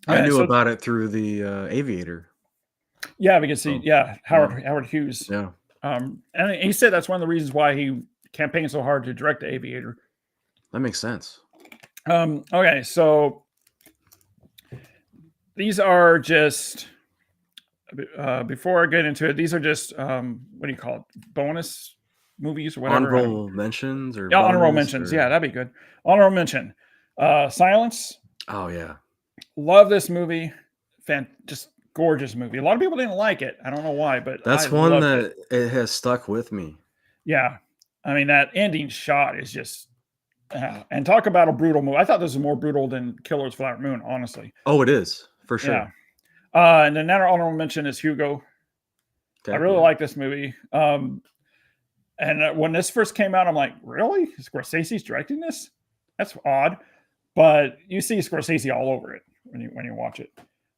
knew about it through the Aviator. Yeah, we can see. Howard Hughes. Yeah. And he said that's one of the reasons why he campaigned so hard to direct The Aviator. That makes sense. Okay, so these are just before I get into it, these are just what do you call it? Bonus movies or whatever. Honorable mentions or honorable mentions. Yeah, that'd be good. Honorable mention. Silence. Oh yeah. Love this movie. Just gorgeous movie. A lot of people didn't like it. I don't know why, but that's one that it has stuck with me. Yeah. I mean, that ending shot is just, and talk about a brutal movie. I thought this was more brutal than Killer's Flower Moon, honestly. Oh, it is for sure. Yeah. And another honorable mention is Hugo. Okay, I really like this movie. And when this first came out, I'm like, really? Scorsese's directing this? That's odd. But you see Scorsese all over it when you watch it.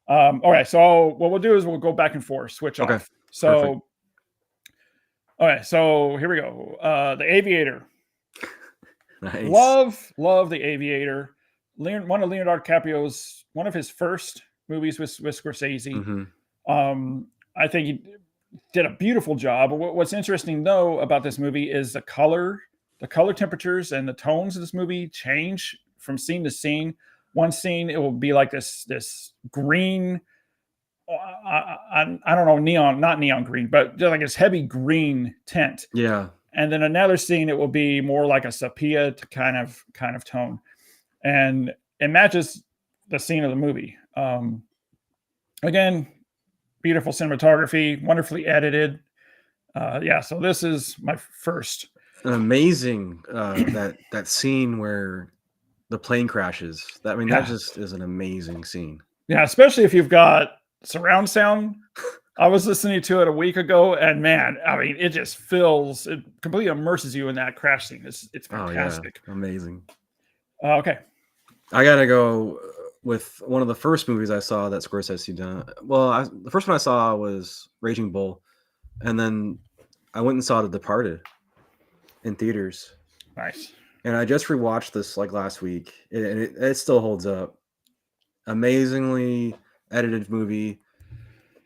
Okay, so what we'll do is we'll go back and forth, switch off. So, perfect. Okay, so here we go. The Aviator. Nice. Love The Aviator. One of Leonardo DiCaprio's, one of his first movies with Scorsese. Mm-hmm. I think he did a beautiful job. What's interesting though about this movie is the color temperatures and the tones of this movie change from scene to scene. One scene, it will be like this green, I don't know, not neon green, but like this heavy green tint. Yeah. And then another scene, it will be more like a sepia kind of tone. And it matches the scene of the movie. Again, beautiful cinematography, wonderfully edited. So this is my first. An amazing that scene where the plane crashes. That just is an amazing scene. Yeah, especially if you've got surround sound. I was listening to it a week ago, and man, I mean, it just it completely immerses you in that crash scene. It's fantastic. Oh, yeah. Amazing. Okay. I gotta go with one of the first movies I saw that Scorsese done. Well, the first one I saw was Raging Bull, and then I went and saw The Departed in theaters. Nice. And I just rewatched this like last week, and it still holds up. Amazingly edited movie.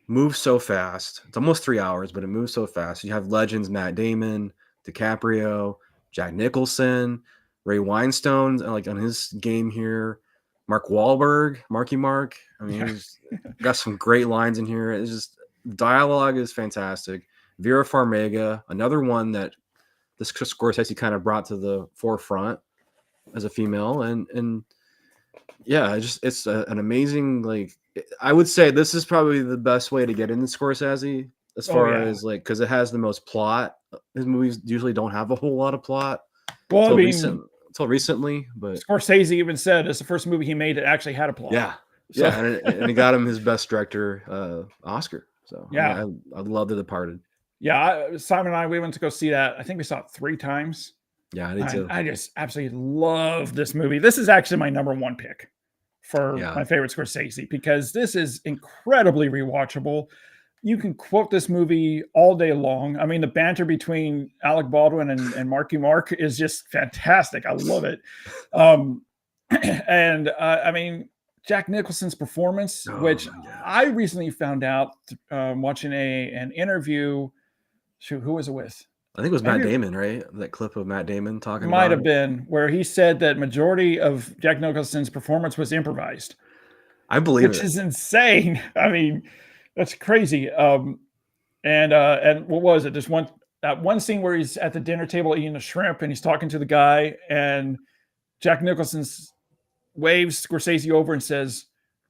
Moves so fast. It's almost 3 hours, but it moves so fast. You have legends: Matt Damon, DiCaprio, Jack Nicholson, Ray Winstone, like on his game here. Mark Wahlberg, Marky Mark. I mean, he's got some great lines in here. It's just dialogue is fantastic. Vera Farmiga, another one that the Scorsese kind of brought to the forefront as a female, and yeah, it's an amazing, like, I would say this is probably the best way to get into Scorsese as far as like, because it has the most plot. His movies usually don't have a whole lot of plot. Well, until recently, but Scorsese even said it's the first movie he made that actually had a plot. Yeah, so. Yeah, and it got him his best director Oscar. So yeah, I love The Departed. Yeah, Simon and I, we went to go see that. I think we saw it 3 times. Yeah, I did too. I just absolutely love this movie. This is actually my number 1 pick for my favorite Scorsese, because this is incredibly rewatchable. You can quote this movie all day long. I mean, the banter between Alec Baldwin and Marky Mark is just fantastic. I love it. I mean, Jack Nicholson's performance, which I recently found out watching an interview. Shoot, who was it with? I think it was Matt Damon, right? That clip of Matt Damon talking might have been, where he said that majority of Jack Nicholson's performance was improvised. I believe which it. is insane. I mean, that's crazy. And what was it? There's that one scene where he's at the dinner table eating a shrimp and he's talking to the guy, and Jack Nicholson waves Scorsese over and says,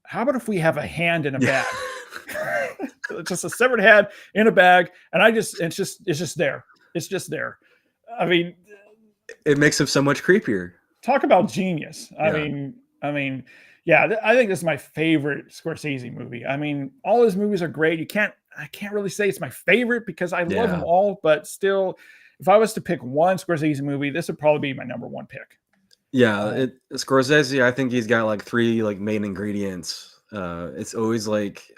"How about if we have a hand in a Yeah. bag?" Just a severed head in a bag, and it's just there. It's just there. I mean, It makes him so much creepier. talk about genius. Yeah. Yeah, I think this is my favorite Scorsese movie. I mean, all his movies are great. I can't really say it's my favorite because I love them all, but still, if I was to pick one Scorsese movie, this would probably be my number one pick. Yeah, Scorsese, I think he's got like 3 like main ingredients. It's always like,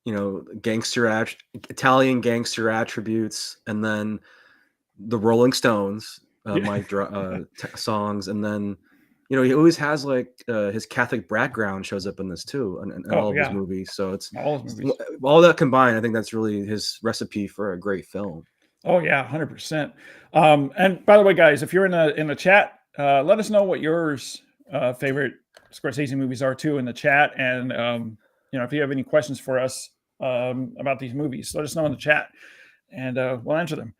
you know, Italian gangster attributes, and then the Rolling Stones, songs, and then, you know, he always has like his Catholic background shows up in this too, and all of his movies. So it's all that combined. I think that's really his recipe for a great film. Oh yeah, 100%. And by the way, guys, if you're in the chat, let us know what yours favorite Scorsese movies are too in the chat, and you know, if you have any questions for us about these movies, let us know in the chat, and we'll answer them.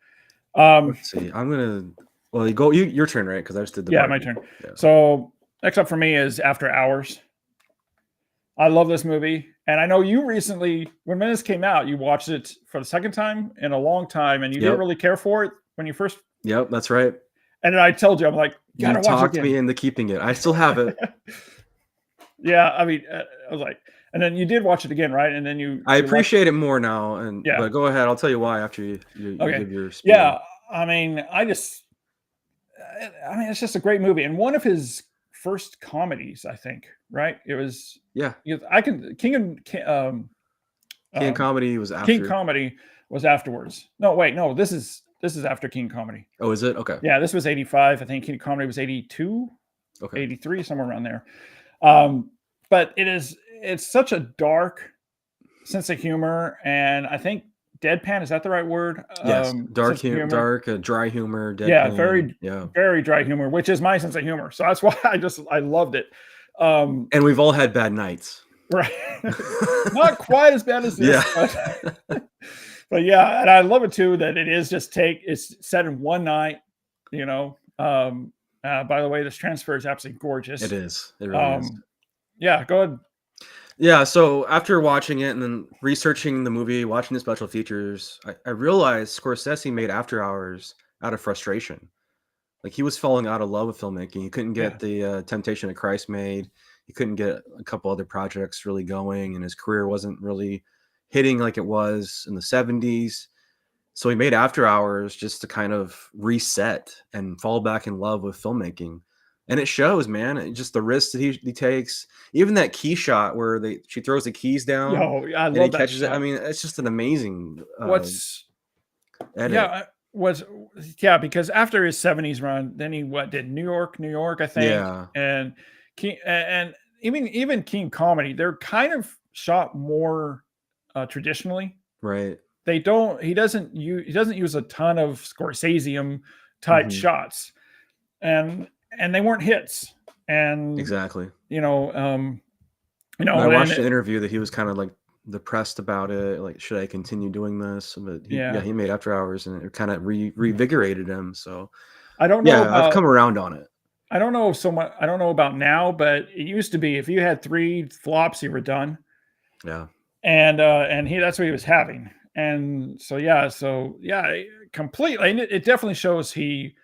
Let's see. I'm gonna. Well, your turn, right? Because I just did the. Yeah, my turn. Yeah. So next up for me is After Hours. I love this movie, and I know you recently, when this came out, you watched it for the second time in a long time, and you didn't really care for it when you first. Yep, that's right. And then I told you, I'm like, you talked me into keeping it. I still have it. Yeah, I mean, I was like, and then you did watch it again, right? And then I appreciate it more now. And but go ahead, I'll tell you why after you give your spiel. Yeah, I mean, it's just a great movie, and one of his first comedies, I think. Right? It was. Yeah. King Comedy was after. King Comedy was afterwards. No, wait, no. This is after King Comedy. Oh, is it? Okay. Yeah, this was 85. I think King Comedy was 82. Okay. 83, somewhere around there. But it's such a dark sense of humor, and I think deadpan, is that the right word? Yes, dark, dry humor. Deadpan. Yeah, very dry humor, which is my sense of humor. So that's why I loved it. And we've all had bad nights, right? Not quite as bad as this, but yeah, and I love it too that it's set in one night. You know, by the way, this transfer is absolutely gorgeous. It is. It really is. Yeah, go ahead. Yeah, so after watching it and then researching the movie, watching the special features, I realized Scorsese made After Hours out of frustration. Like, he was falling out of love with filmmaking. He couldn't get the Temptation of Christ made. He couldn't get a couple other projects really going, and his career wasn't really hitting like it was in the 70s. So he made After Hours just to kind of reset and fall back in love with filmmaking. And it shows, man. Just the risks that he takes. Even that key shot where she throws the keys down. I love that. He catches it. I mean, it's just an amazing edit. Because after his 70s run, then he did New York, I think. Yeah. And even King Comedy, they're kind of shot more traditionally. Right. He doesn't use a ton of Scorsese type shots. And they weren't hits. And exactly. I watched an interview that he was kind of like depressed about it. Like, should I continue doing this? But he made After Hours, and it kind of revigorated him. So I don't know. I've come around on it. I don't know so much. I don't know about now, but it used to be if you had 3 flops, you were done. Yeah. And that's what he was having. And so completely. And it definitely shows he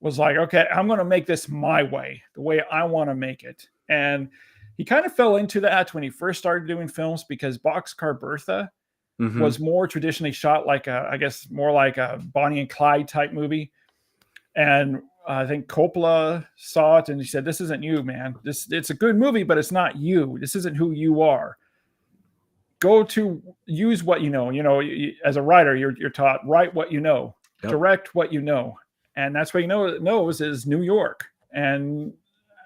was like, okay, I'm going to make this my way, the way I want to make it. And he kind of fell into that when he first started doing films, because Boxcar Bertha was more traditionally shot like more like a Bonnie and Clyde type movie. And I think Coppola saw it and he said, "This isn't you, man. It's a good movie, but it's not you. This isn't who you are. Go to use what you know. You know, as a writer, you're taught write what you know, direct what you know." And that's what he knows is New York, and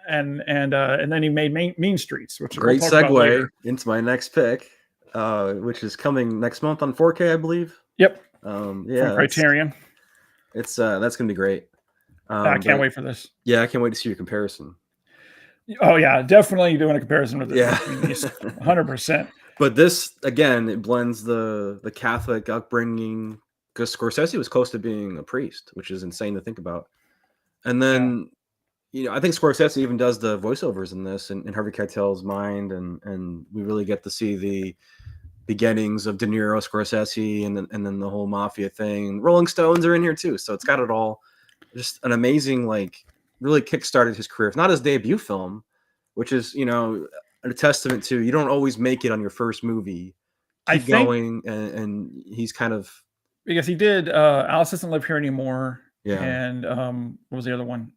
then he made Mean Streets, which great segue into my next pick, which is coming next month on 4K, I believe. Yep. From Criterion. It's that's gonna be great. I can't wait for this. Yeah, I can't wait to see your comparison. Oh yeah, definitely doing a comparison with Yeah. between these 100%. But this again, it blends the Catholic upbringing because Scorsese was close to being a priest, which is insane to think about. And Yeah. then, I think Scorsese even does the voiceovers in this in Harvey Keitel's mind, and we really get to see the beginnings of De Niro, Scorsese, and then the whole mafia thing. Rolling Stones are in here too, so it's got it all. Just an amazing, like, really kickstarted his career. It's not his debut film, which is a testament to you don't always make it on your first movie. I Keep think going, and he's kind of because he did Alice Doesn't Live Here Anymore, yeah. and what was the other one?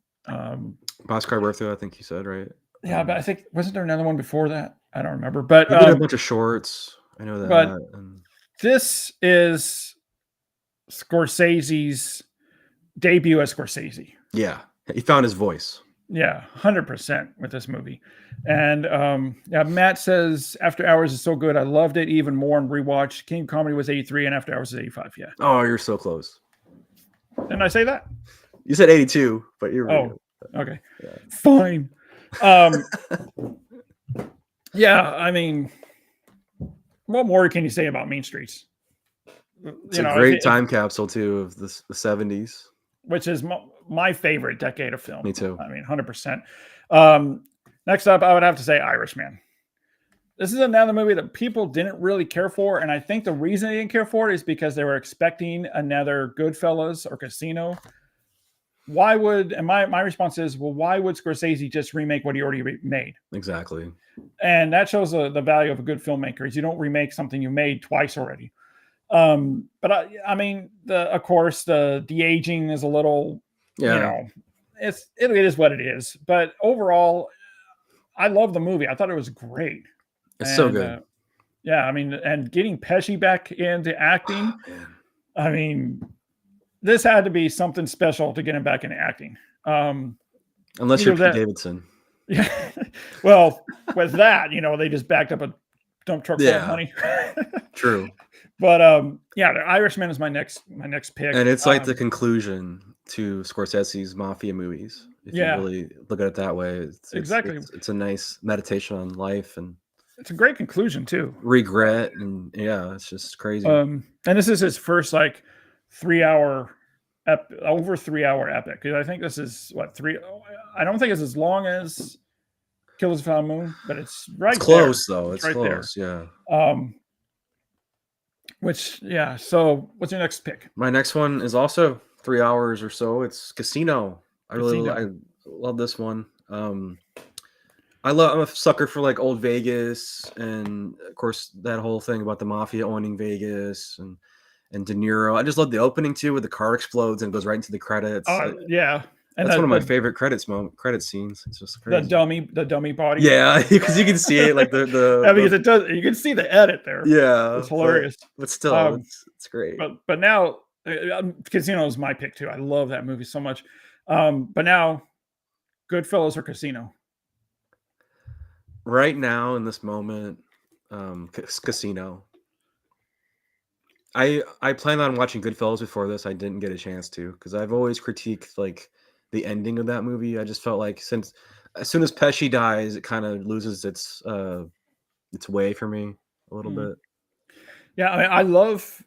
Boxcar Bertha, I think you said, right? Yeah, but I think wasn't there another one before that? I don't remember. But he did a bunch of shorts. I know that. but and this is Scorsese's debut as Scorsese. yeah, he found his voice. Yeah, 100% with this movie. And yeah, Matt says After Hours is so good. I loved it even more on rewatch. King Comedy was 83 and After Hours is 85. Yeah. Oh, you're so close. Didn't I say that? You said 82, but you're Oh, okay. Yeah. Fine. Yeah, I mean, what more can you say about Mean Streets? It's a great time capsule too of the 70s. Which is my favorite decade of film. Me too. I mean, 100%. Next up, I would have to say Irishman. This is another movie that people didn't really care for, and I think the reason they didn't care for it is because they were expecting another Goodfellas or Casino. Why would, and my response is, well, why would Scorsese just remake what he already made? Exactly. And that shows the value of a good filmmaker is you don't remake something you made twice already. But I mean, of course, the de-aging is a little, it is what it is. But overall, I love the movie. I thought it was great. It's so good. Yeah, I mean, and getting Pesci back into acting, I mean, this had to be something special to get him back into acting. Unless you're Pete Davidson. Yeah. Well, with that, they just backed up a dump truck full of money. True. But yeah, The Irishman is my next pick. And it's like the conclusion to Scorsese's mafia movies. If you really look at it that way. Exactly. It's a nice meditation on life, and it's a great conclusion too. Regret, and yeah, it's just crazy. And this is his first like 3-hour over 3-hour epic. I think this is I don't think it's as long as Killers of the Flower Moon, but it's right it's close there. though. It's right close, there. Yeah. So what's your next pick? My next one is also 3 hours or so. It's Casino. I love this one. I'm a sucker for like old Vegas, and of course that whole thing about the mafia owning Vegas and De Niro. I just love the opening too, where the car explodes and goes right into the credits. Yeah. And that's one of my favorite credit scenes. It's just crazy. The dummy body. Yeah, because you can see it like the because it does. You can see the edit there. Yeah, it's hilarious. But still, it's great. But now, Casino is my pick too. I love that movie so much. But now, Goodfellas or Casino? Right now, in this moment, Casino. I planned on watching Goodfellas before this. I didn't get a chance to because I've always critiqued like the ending of that movie. I just felt like as soon as Pesci dies, it kind of loses its way for me a little bit. Yeah, I mean, I love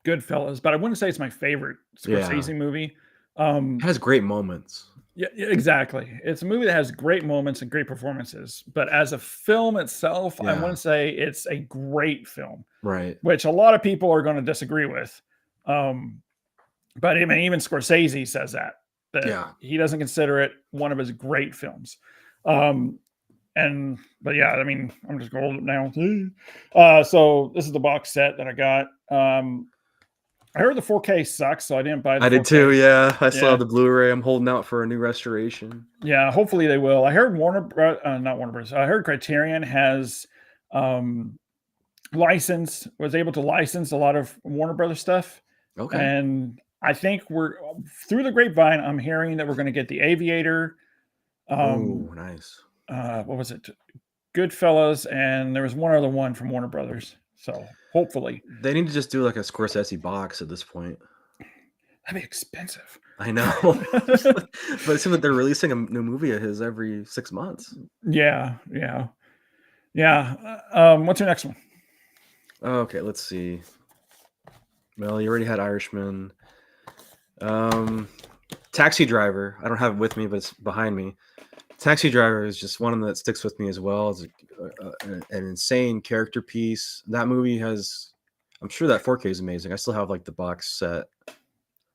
Goodfellas, but I wouldn't say it's my favorite Scorsese movie. It has great moments. Yeah, exactly. It's a movie that has great moments and great performances, but as a film itself, I wouldn't say it's a great film. Right. Which a lot of people are going to disagree with. But I mean, even Scorsese says that he doesn't consider it one of his great films. But yeah, I mean, I'm just going now. So this is the box set that I got. I heard the 4K sucks, so I didn't buy the 4K. I did too, yeah. I still have the Blu-ray. I'm holding out for a new restoration. Yeah, hopefully they will. I heard not Warner Bros. I heard Criterion has was able to license a lot of Warner Brothers stuff. Okay. And I think we're through the grapevine. I'm hearing that we're going to get The Aviator. Oh, nice. What was it? Goodfellas, and there was one other one from Warner Brothers. So hopefully they need to just do like a Scorsese box at this point. That'd be expensive. I know. But it seems like they're releasing a new movie of his every 6 months. Yeah, yeah, yeah. What's your next one? Okay, let's see. Well, you already had Irishman. Taxi Driver. I don't have it with me, but it's behind me. Taxi Driver is just one that sticks with me as well. It's an insane character piece. That movie has, I'm sure that 4K is amazing. I still have like the box set.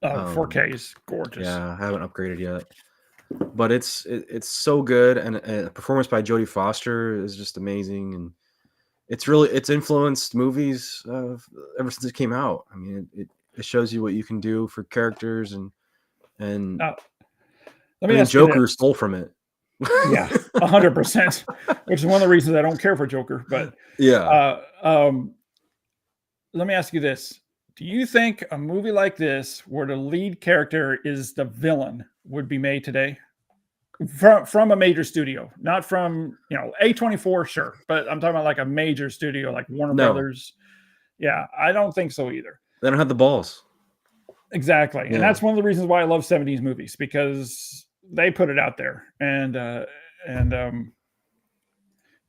4K is gorgeous. Yeah, I haven't upgraded yet, but it's so good, and a performance by Jodie Foster is just amazing, and it's influenced movies ever since it came out. I mean, it shows you what you can do for characters, and Let I me mean, ask you Joker this. stole from it. Yeah, 100%, which is one of the reasons I don't care for Joker. But Yeah. let me ask you this. Do you think a movie like this, where the lead character is the villain, would be made today? From a major studio, not from, A24, sure. But I'm talking about like a major studio like Warner No, Brothers. Yeah, I don't think so either. they don't have the balls. Exactly. Yeah. And that's one of the reasons why I love 70s movies, because they put it out there. And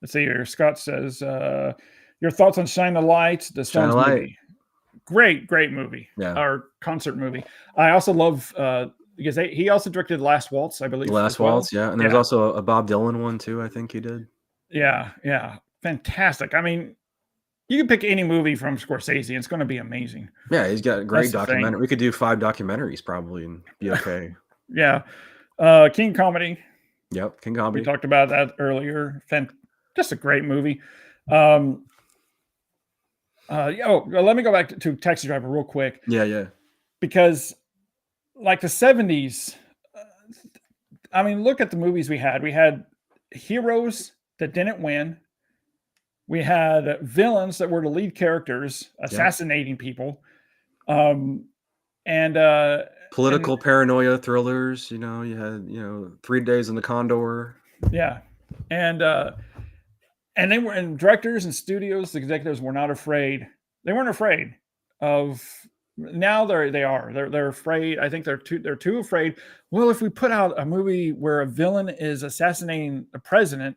let's see here. Scott says, your thoughts on Shine the Light, the Shine a Stones Light. movie. Great movie. Yeah. Or concert movie. I also love because he also directed Last Waltz, I believe. Last as well. Waltz, yeah. And there's also a Bob Dylan one too, I think he did. Yeah. Fantastic. I mean, you can pick any movie from Scorsese, it's going to be amazing. Yeah, he's got a great That's the thing. documentary. We could do 5 documentaries probably and be okay. Yeah. King Comedy. Yep, King We Comedy. talked about that earlier. Just a great movie. Let me go back to Taxi Driver real quick, Yeah. because like the 70s, I mean, look at the movies we had. We had heroes that didn't win. We had villains that were the lead characters assassinating people. And Political paranoia thrillers, you had 3 Days in the Condor. yeah. And they were, and directors and studios, executives were not afraid. They weren't afraid of. Now they are. They're afraid. I think they're too afraid. Well, if we put out a movie where a villain is assassinating the president,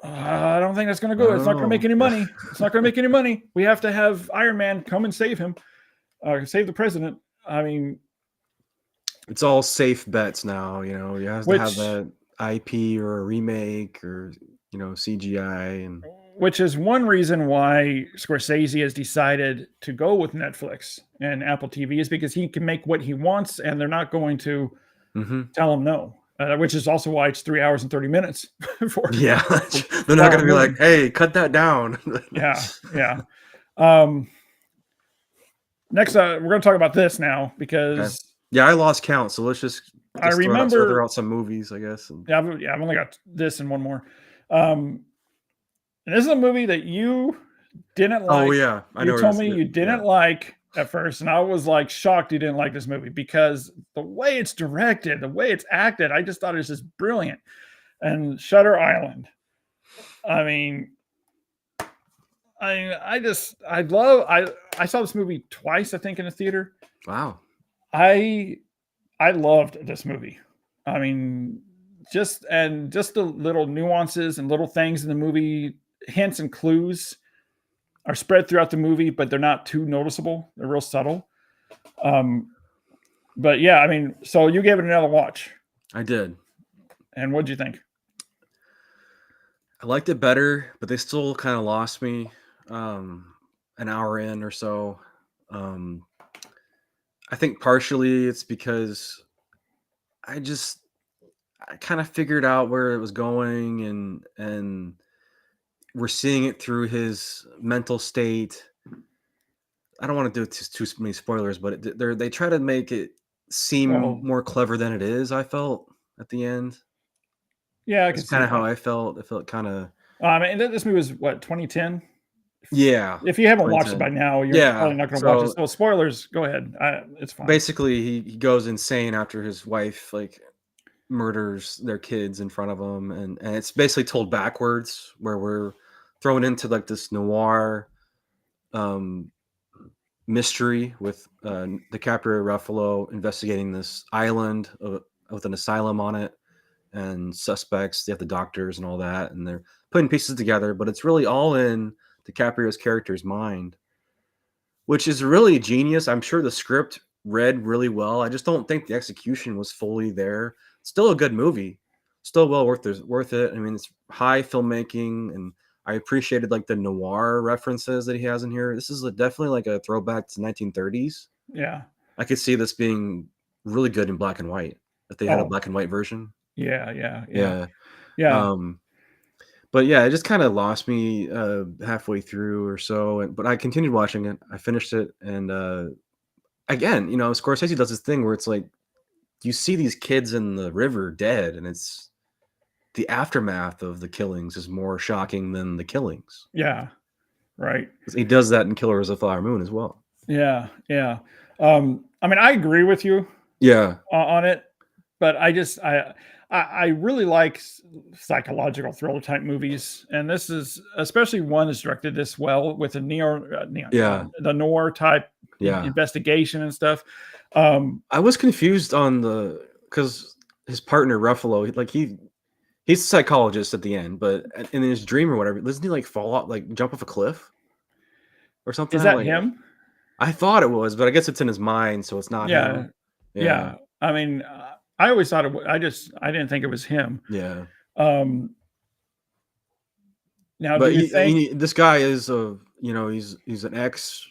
I don't think that's going to go. It's not going to make any money. It's not going to make any money. We have to have Iron Man come and save him, save the president. I mean, it's all safe bets now. You have to have that IP or a remake or CGI, and which is one reason why Scorsese has decided to go with Netflix and Apple TV, is because he can make what he wants, and they're not going to tell him no. Which is also why it's 3 hours and 30 minutes. Yeah, they're not going to be like, "Hey, cut that down." Yeah. Next, we're going to talk about this now because I lost count. So let's just I remember throw out some movies, I guess. I've only got this and one more. And this is a movie that you didn't like. Oh yeah, I know. You told me you didn't like at first, and I was like shocked you didn't like this movie, because the way it's directed, the way it's acted, I just thought it was just brilliant. And Shutter Island. I mean, I saw this movie twice, I think, in a theater. Wow. I loved this movie. I mean, just the little nuances and little things in the movie, hints and clues, are spread throughout the movie, but they're not too noticeable. They're real subtle. But yeah, I mean, so you gave it another watch. I did. And what'd you think? I liked it better, but they still kind of lost me an hour in or so. I think partially it's because I kind of figured out where it was going, and we're seeing it through his mental state. I don't want to do too many spoilers, but they try to make it seem more clever than it is. I felt at the end. Yeah, that's kind of how I felt. I felt kind of. I mean, this movie was what, 2010? Yeah. If you haven't watched it by now, you're probably not going to watch it. So spoilers, go ahead. It's fine. Basically, he goes insane after his wife murders their kids in front of him, and it's basically told backwards, where we're thrown into this noir mystery with DiCaprio, Ruffalo investigating this island with an asylum on it, and suspects. They have the doctors and all that, and they're putting pieces together. But it's really all in DiCaprio's character's mind, which is really genius. I'm sure the script read really well. I just don't think the execution was fully there. Still a good movie, still well worth it. I mean, it's high filmmaking, and I appreciated like the noir references that he has in here. This is definitely like a throwback to 1930s. Yeah. I could see this being really good in black and white if they had a black and white version. Yeah. But yeah, it just kind of lost me halfway through or so. But I continued watching it. I finished it, and again, Scorsese does this thing where it's like you see these kids in the river dead, and it's the aftermath of the killings is more shocking than the killings. Yeah. Right. He does that in Killers of the Flower Moon as well. Yeah. I mean, I agree with you. Yeah. On it, but I really like psychological thriller type movies, and this is especially one that's directed this well with a the noir type investigation and stuff. I was confused on because his partner Ruffalo, like he's a psychologist at the end, but in his dream or whatever, doesn't he like fall off, like jump off a cliff or something? Is that like, him? I thought it was, but I guess it's in his mind, so it's not him. Yeah. I mean, I always thought I didn't think it was him. Yeah. Now, but do you think this guy is he's an ex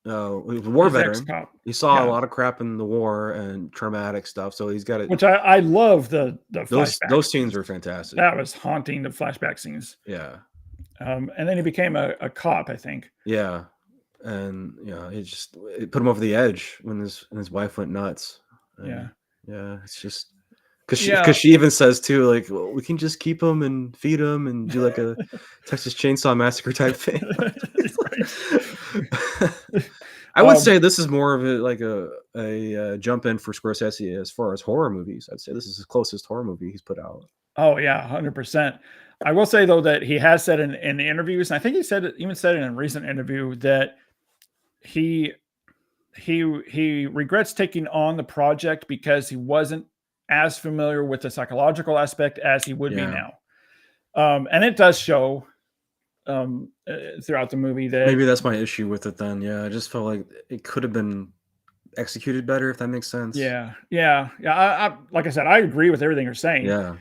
war veteran. Ex-cop. He saw a lot of crap in the war and traumatic stuff, so he's got it. Which I love those scenes were fantastic. That was haunting, the flashback scenes. Yeah. And then he became a cop, I think. Yeah. And it put him over the edge when his wife went nuts. And, it's just because she even says too, like, well, we can just keep him and feed him and do like a Texas Chainsaw Massacre type thing. I would say this is more of a jump in for Scorsese as far as horror movies. I'd say this is his closest horror movie he's put out. Oh yeah, 100%. I will say though that he has said in the interviews, and I think he said it in a recent interview, that he regrets taking on the project because he wasn't as familiar with the psychological aspect as he would be now. And it does show throughout the movie that maybe that's my issue with it then. Yeah, I just felt like it could have been executed better, if that makes sense. Yeah. I like I said, I agree with everything you're saying. Yeah.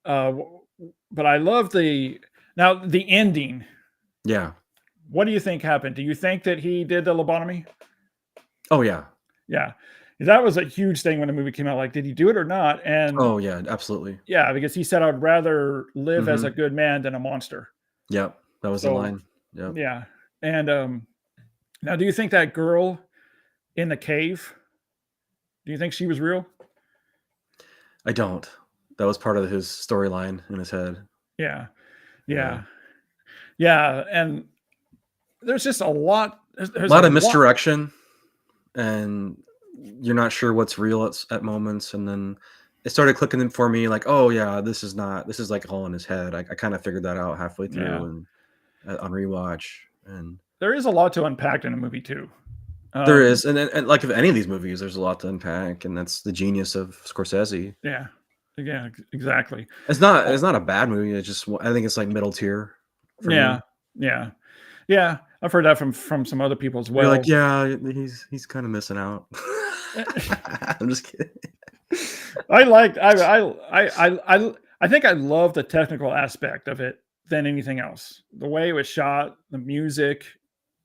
But I love the ending. Yeah. What do you think happened? Do you think that he did the lobotomy? Oh yeah. Yeah. That was a huge thing when the movie came out. Like, did he do it or not? And oh yeah, absolutely. Yeah, because he said, I'd rather live as a good man than a monster. Yep. That was the line. Yep. Yeah. And now do you think that girl in the cave, do you think she was real? I don't. That was part of his storyline in his head. Yeah. And there's just a lot. There's a lot of misdirection, and you're not sure what's real at moments. And then it started clicking for me, like, oh yeah, this is like all in his head. I kind of figured that out halfway through and on rewatch. And there is a lot to unpack in a movie too. There is, and like of any of these movies, there's a lot to unpack, and that's the genius of Scorsese. Yeah, exactly. It's not a bad movie. It's just, I think it's like middle tier. Yeah. I've heard that from some other people as well. You're like, yeah, he's kind of missing out. I'm just kidding. I think I love the technical aspect of it than anything else. The way it was shot, the music,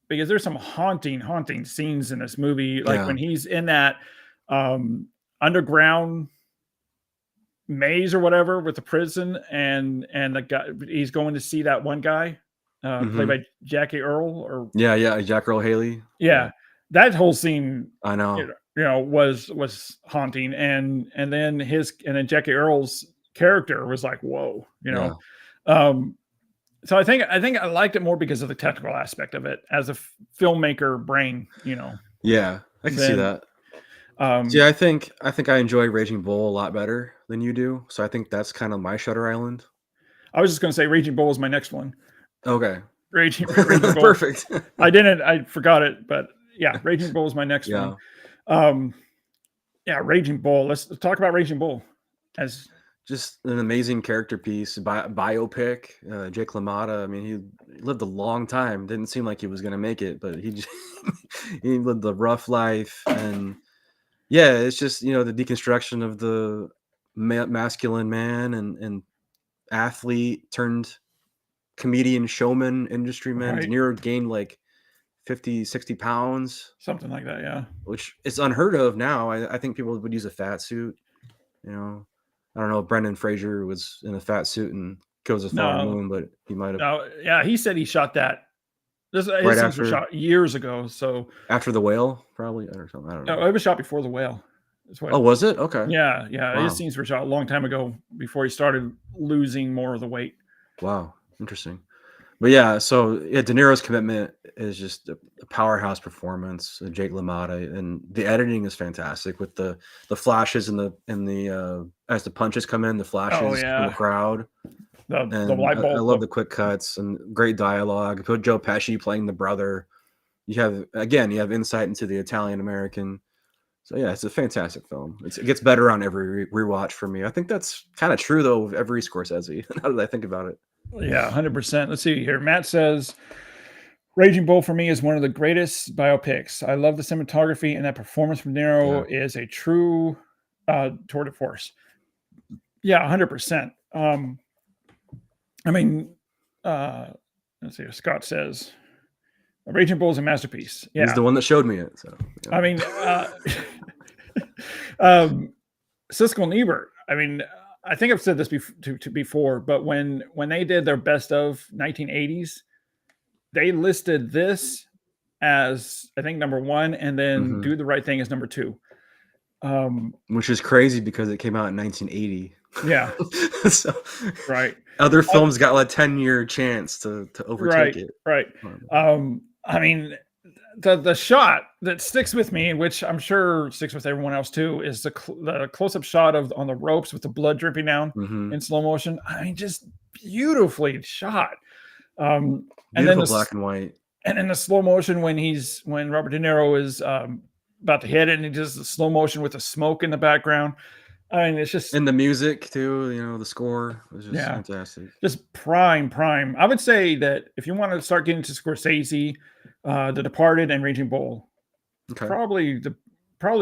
because there's some haunting scenes in this movie. Like when he's in that underground maze or whatever with the prison, and the guy, he's going to see that one guy played by Jackie Earl, or Jack Earl Haley. That whole scene, I know, was haunting, and then Jackie Earl's character was like, whoa, so I think I liked it more because of the technical aspect of it as a filmmaker brain, Yeah, I can see that. I think I enjoy Raging Bull a lot better than you do. So I think that's kind of my Shutter Island. I was just going to say Raging Bull is my next one. Okay. Raging Bull. Perfect. I forgot it, but yeah, Raging Bull is my next Yeah. one. Yeah, Raging Bull. Let's talk about Raging Bull. As Just an amazing character piece, biopic. Jake LaMotta. I mean, he lived a long time. Didn't seem like he was going to make it, but he just, he lived a rough life. And yeah, it's just, you know, the deconstruction of the masculine man and athlete turned comedian, showman, industry man. Right. De Niro gained like 50, 60 pounds, something like that, yeah. which is unheard of now. I think people would use a fat suit. You know, I don't know if Brendan Fraser was in a fat suit and Goes as Far and No. Moon, but he might have No, yeah, he said he shot that. His Right scenes after- were shot years ago, so after The Whale, probably, or something. I don't know. no, it was shot before The Whale. That's what, Oh, was it? Okay. yeah. Wow. His scenes were shot a long time ago before he started losing more of the weight. Wow, interesting. But yeah, so yeah, De Niro's commitment is just a powerhouse performance. Jake LaMotta, and the editing is fantastic with the flashes and the as the punches come in, the flashes from the crowd. The And light bulb. I love the quick cuts and great dialogue. Put Joe Pesci playing the brother. You have insight into the Italian American. So yeah, it's a fantastic film. It gets better on every rewatch for me. I think that's kind of true though of every Scorsese. Now that I think about it. Yeah, 100%. Let's see here. Matt says, Raging Bull for me is one of the greatest biopics. I love the cinematography, and that performance from De Niro is a true tour de force. Yeah, 100%. I mean, let's see. Scott says, Raging Bull is a masterpiece. Yeah, He's the one that showed me it. So yeah. I mean, Siskel and Ebert. I mean, I think I've said this before, but when they did their best of 1980s, they listed this as, I think, number one, and then Do the Right Thing as number two. Which is crazy because it came out in 1980. Yeah. So right. Other films got like 10-year chance to overtake it. Right. I mean, the shot that sticks with me, which I'm sure sticks with everyone else too, is the close-up shot on the ropes with the blood dripping down in slow motion. I mean, just beautifully shot. Beautiful and then black and white. And in the slow motion when Robert De Niro is about to hit it, and he does the slow motion with the smoke in the background. I mean, it's just, and the music too. You know, the score was just fantastic. Just prime. I would say that if you want to start getting to Scorsese, The Departed and Raging Bull, probably the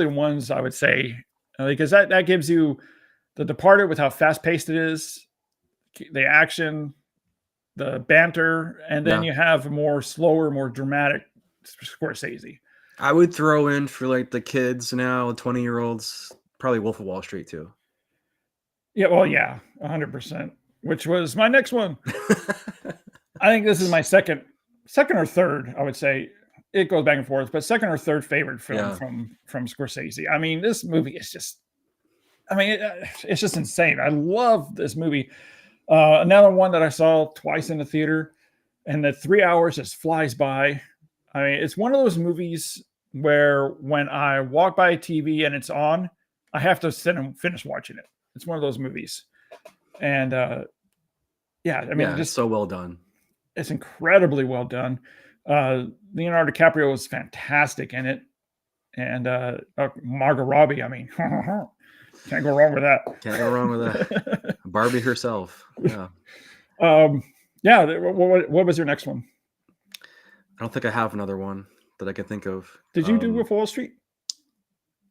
ones I would say, because that gives you The Departed with how fast paced it is, the action, the banter, and then you have a more slower, more dramatic Scorsese. I would throw in for like the kids now, 20-year-olds, probably Wolf of Wall Street too. Yeah, well, yeah, 100%. Which was my next one. I think this is my second or third. I would say it goes back and forth, but second or third favorite film from Scorsese. I mean, this movie is just, it's just insane. I love this movie. Another one that I saw twice in the theater, and the 3 hours just flies by. I mean, it's one of those movies where when I walk by a TV and it's on, I have to sit and finish watching it. It's one of those movies. And it's so well done. It's incredibly well done. Leonardo DiCaprio is fantastic in it. And Margot Robbie, I mean, can't go wrong with that. Can't go wrong with that. Barbie herself. Yeah. What was your next one? I don't think I have another one that I can think of. Did you do Wolf of Wall Street?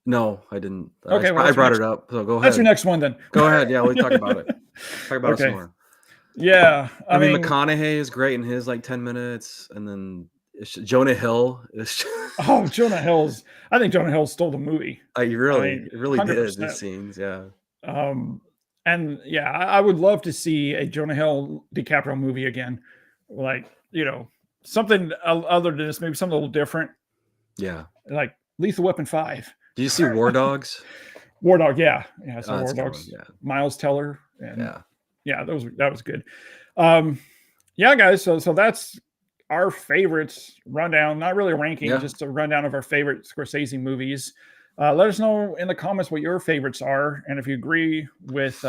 No, I didn't. Okay, I brought it up, so go ahead. That's your next one then. Go ahead. Yeah, we'll talk about it. Talk about it some more. Yeah, I mean, McConaughey is great in his like 10 minutes, and then Jonah Hill is. Jonah Hill's. I think Jonah Hill stole the movie. It really did. These scenes, yeah. And yeah, I would love to see a Jonah Hill DiCaprio movie again, like something other than this, maybe something a little different. Yeah, like Lethal Weapon 5. Did you see War Dogs? War Dog, yeah. I saw War Dogs. Yeah. Miles Teller, and that was good. Yeah, guys. So that's our favorites rundown. Not really a ranking, just a rundown of our favorite Scorsese movies. Let us know in the comments what your favorites are, and if you agree with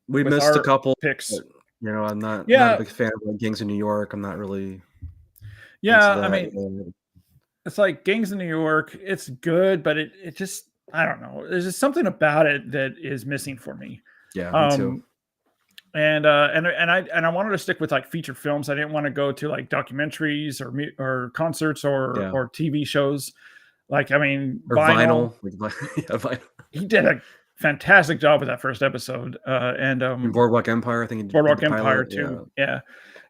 we missed a couple picks. You know, I'm not a Yeah, big fan of like Gangs of New York. I'm not really into yeah. I that. mean, it's like Gangs in New York. It's good, but it just I don't know. There's just something about it that is missing for me. Yeah, me too. Um, and I wanted to stick with like feature films. I didn't want to go to like documentaries or concerts Yeah. or TV shows. Like I mean, Or Vinyl. vinyl. Like, yeah, vinyl. He did a fantastic job with that first episode. And And Boardwalk Empire, I think he did Boardwalk the Empire pilot. Yeah. too. Yeah,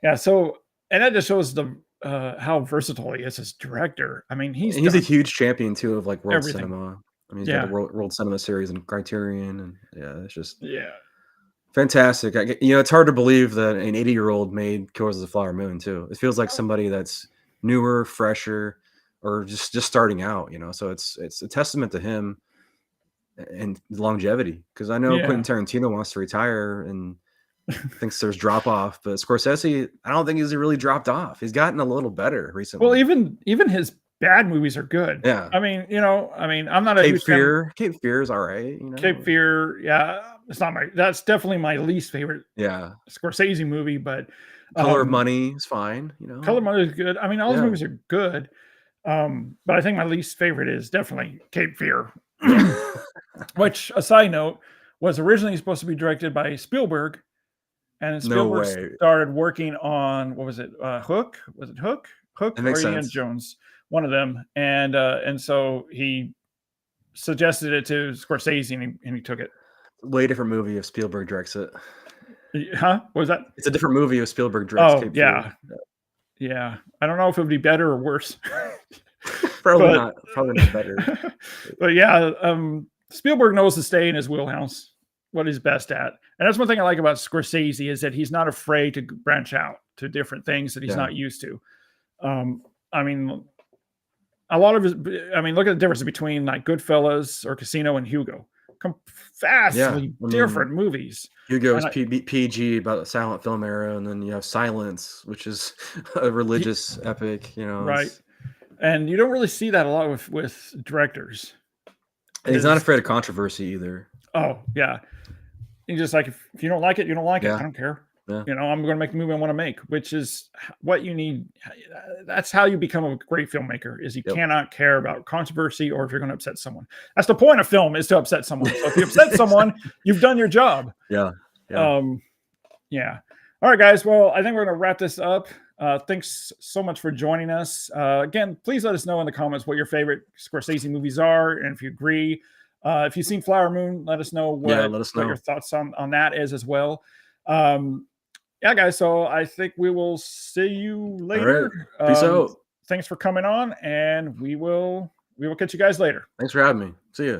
yeah. So and that just shows the how versatile he is as director. I mean, he's And he's a done huge champion too of like world everything. cinema. I mean, he's got the Yeah, world cinema series and Criterion, and yeah, it's just yeah. fantastic. You know, it's hard to believe that an 80-year-old made Killers of the Flower Moon too. It feels like somebody that's newer, fresher, or just starting out. You know, so it's a testament to him and longevity. Because I know Yeah. Quentin Tarantino wants to retire and thinks there's drop off, but Scorsese, I don't think he's really dropped off. He's gotten a little better recently. Well, even his bad movies are good. Yeah. I mean, I'm not a Cape huge fan. Fear. Cape Fear is all right. You know, Cape Fear, yeah, that's definitely my least favorite yeah. Scorsese movie, but Color of Money is fine. You know, Color of Money is good. I mean, all his Yeah. movies are good. But I think my least favorite is definitely Cape Fear, which, a side note, was originally supposed to be directed by Spielberg, and then No Spielberg way. started working on what was it? Hook? Was it Hook? Hook That or makes Indiana sense. Jones? One of them, and so he suggested it to Scorsese, and he took it. Way different movie if Spielberg directs it. Huh? What was that? It's a different movie if Spielberg directs Oh Cape yeah, Fear. yeah. I don't know if it would be better or worse. Probably But- not. Probably not better. But yeah, Spielberg knows to stay in his wheelhouse, what he's best at, and that's one thing I like about Scorsese is that he's not afraid to branch out to different things that he's Yeah. not used to. I mean, a lot of his. I mean, look at the difference between like Goodfellas or Casino and Hugo. Vastly I mean, different movies. Hugo is And PG about the silent film era, and then you have Silence, which is a religious epic. You know, Right. it's- And you don't really see that a lot with directors. and he's not Is- afraid of controversy either. Oh yeah, you just like if you don't like it, you don't like it. Yeah. I don't care. Yeah. I'm going to make the movie I want to make, which is what you need. That's how you become a great filmmaker. Is you Yep. cannot care about controversy or if you're going to upset someone. That's the point of film, is to upset someone. So if you upset someone, you've done your job. Yeah. Yeah. Yeah. All right, guys. Well, I think we're going to wrap this up. Thanks so much for joining us. Again, please let us know in the comments what your favorite Scorsese movies are, and if you agree. If you've seen Flower Moon, let us know what your thoughts on that is as well. Yeah, guys. So I think we will see you later. All right. Peace out. Thanks for coming on, and we will catch you guys later. Thanks for having me. See ya.